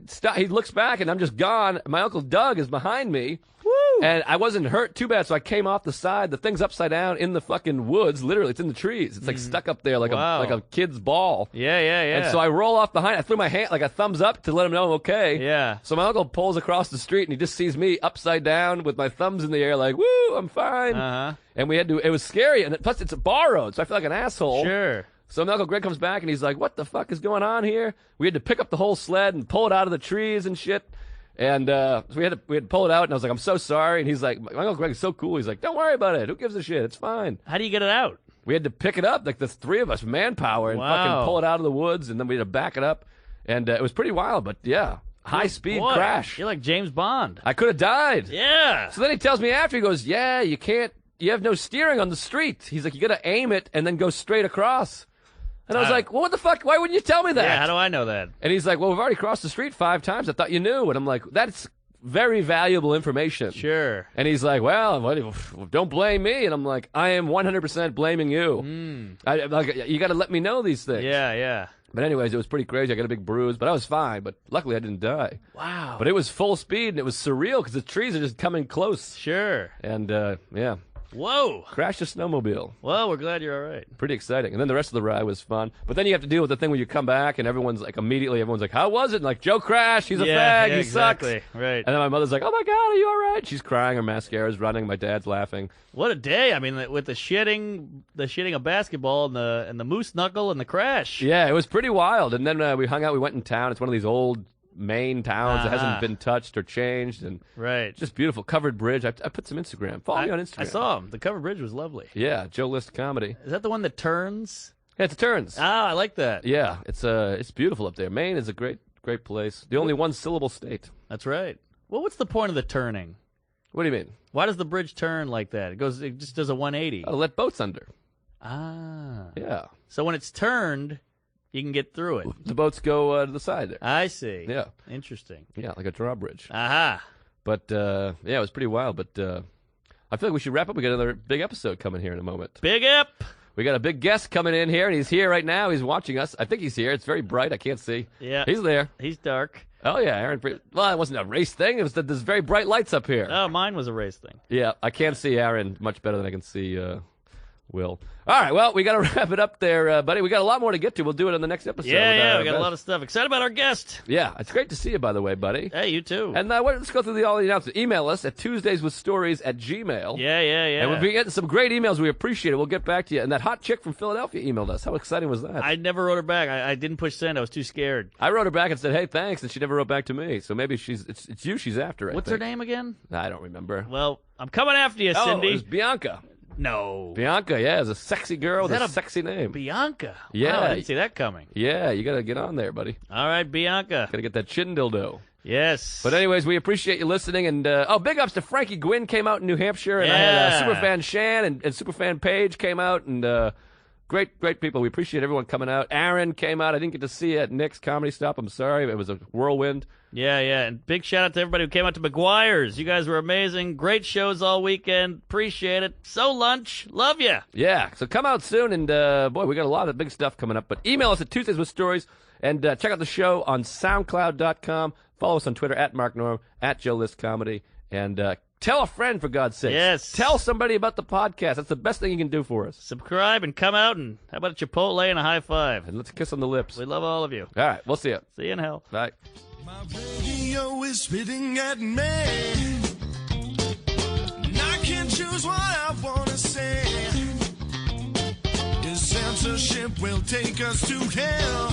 looks back, and I'm just gone. My uncle Doug is behind me. Woo! And I wasn't hurt too bad, so I came off the side. The thing's upside down in the fucking woods. Literally, it's in the trees. It's like stuck up there like Wow. a kid's ball. Yeah. And so I roll off behind. I threw my hand like a thumbs up to let him know I'm okay. Yeah. So my uncle pulls across the street, and he just sees me upside down with my thumbs in the air like, woo, I'm fine. Uh-huh. And we had to, it was scary. And plus, it's a bar road, so I feel like an asshole. Sure. So my Uncle Greg comes back, and he's like, what the fuck is going on here? We had to pick up the whole sled and pull it out of the trees and shit. And so we had to pull it out, and I was like, I'm so sorry. And he's like, my Uncle Greg is so cool. He's like, don't worry about it. Who gives a shit? It's fine. How do you get it out? We had to pick it up, like the three of us, manpower, and Wow. fucking pull it out of the woods, and then we had to back it up. And it was pretty wild, but yeah, high-speed Boy, crash. You're like James Bond. I could have died. Yeah. So then he tells me after, he goes, yeah, you have no steering on the street. He's like, you got to aim it and then go straight across. And I was like, well, what the fuck? Why wouldn't you tell me that? Yeah, how do I know that? And he's like, well, we've already crossed the street 5 times. I thought you knew. And I'm like, that's very valuable information. Sure. And he's like, well, don't blame me. And I'm like, I am 100% blaming you. You got to let me know these things. Yeah. But anyways, it was pretty crazy. I got a big bruise, but I was fine. But luckily, I didn't die. Wow. But it was full speed, and it was surreal because the trees are just coming close. Sure. And, yeah, Whoa. crashed a snowmobile. Well, we're glad you're all right. Pretty exciting. And then the rest of the ride was fun. But then you have to deal with the thing when you come back, and everyone's like, how was it? And like, Joe crashed. He's a fag. He exactly. sucks. Right. And then my mother's like, oh my God, are you all right? She's crying. Her mascara's running. My dad's laughing. What a day! I mean, with the shitting of basketball and the moose knuckle and the crash. Yeah, it was pretty wild. And then we hung out. We went in town. It's one of these old Maine towns that hasn't been touched or changed, and Right. just beautiful. Covered bridge. I put some Instagram. Follow me on Instagram. I saw him. The cover bridge was lovely. Yeah, Joe List Comedy. Is that the one that turns? Yeah, it's turns. Ah, I like that. Yeah, it's beautiful up there. Maine is a great place. The only one-syllable state. That's right. Well, what's the point of the turning? What do you mean? Why does the bridge turn like that? It just does a 180. To let boats under. Ah. Yeah. So when it's turned, you can get through it. The boats go to the side there. I see. Yeah. Interesting. Yeah, like a drawbridge. Aha. But, yeah, it was pretty wild. But I feel like we should wrap up. We got another big episode coming here in a moment. Big up. We got a big guest coming in here, and he's here right now. He's watching us. I think he's here. It's very bright. I can't see. Yeah. He's there. He's dark. Oh, yeah, Aaron. Well, it wasn't a race thing. It was that there's very bright lights up here. Oh, mine was a race thing. Yeah, I can't see Aaron much better than I can see Will. All right, well, we got to wrap it up there, buddy. We got a lot more to get to. We'll do it on the next episode. Yeah, we got a lot of stuff. Excited about our guest. Yeah, it's great to see you, by the way, buddy. Hey, you too. And let's go through all the announcements. Email us at tuesdayswithstories@gmail. Yeah. And we'll be getting some great emails. We appreciate it. We'll get back to you. And that hot chick from Philadelphia emailed us. How exciting was that? I never wrote her back. I didn't push send. I was too scared. I wrote her back and said, hey, thanks, and she never wrote back to me. So maybe it's you she's after, I What's her think. name again? I don't remember. Well, I'm coming after you, Oh, Cindy. it was Bianca. No. Bianca, yeah, is a sexy girl with that a a sexy name. Bianca. Yeah. Wow, I didn't see that coming. Yeah, you got to get on there, buddy. All right, Bianca. Got to get that chin dildo. Yes. But anyways, we appreciate you listening. And, big ups to Frankie Gwynn came out in New Hampshire. And I had Superfan Shan and Superfan Paige came out. And great people. We appreciate everyone coming out. Aaron came out. I didn't get to see you at Nick's Comedy Stop. I'm sorry. It was a whirlwind. Yeah. And big shout out to everybody who came out to McGuire's. You guys were amazing. Great shows all weekend. Appreciate it. So lunch. Love you. Yeah. So come out soon. And, boy, we got a lot of big stuff coming up. But email us at Tuesdays with Stories. And check out the show on SoundCloud.com. Follow us on Twitter at Mark Norm, at Joe List Comedy. And tell a friend, for God's sake. Yes. Tell somebody about the podcast. That's the best thing you can do for us. Subscribe and come out, and how about a Chipotle and a high five? And let's kiss on the lips. We love all of you. All right. We'll see you. See you in hell. Bye. My radio is spitting at me, and I can't choose what I want to say. His censorship will take us to hell.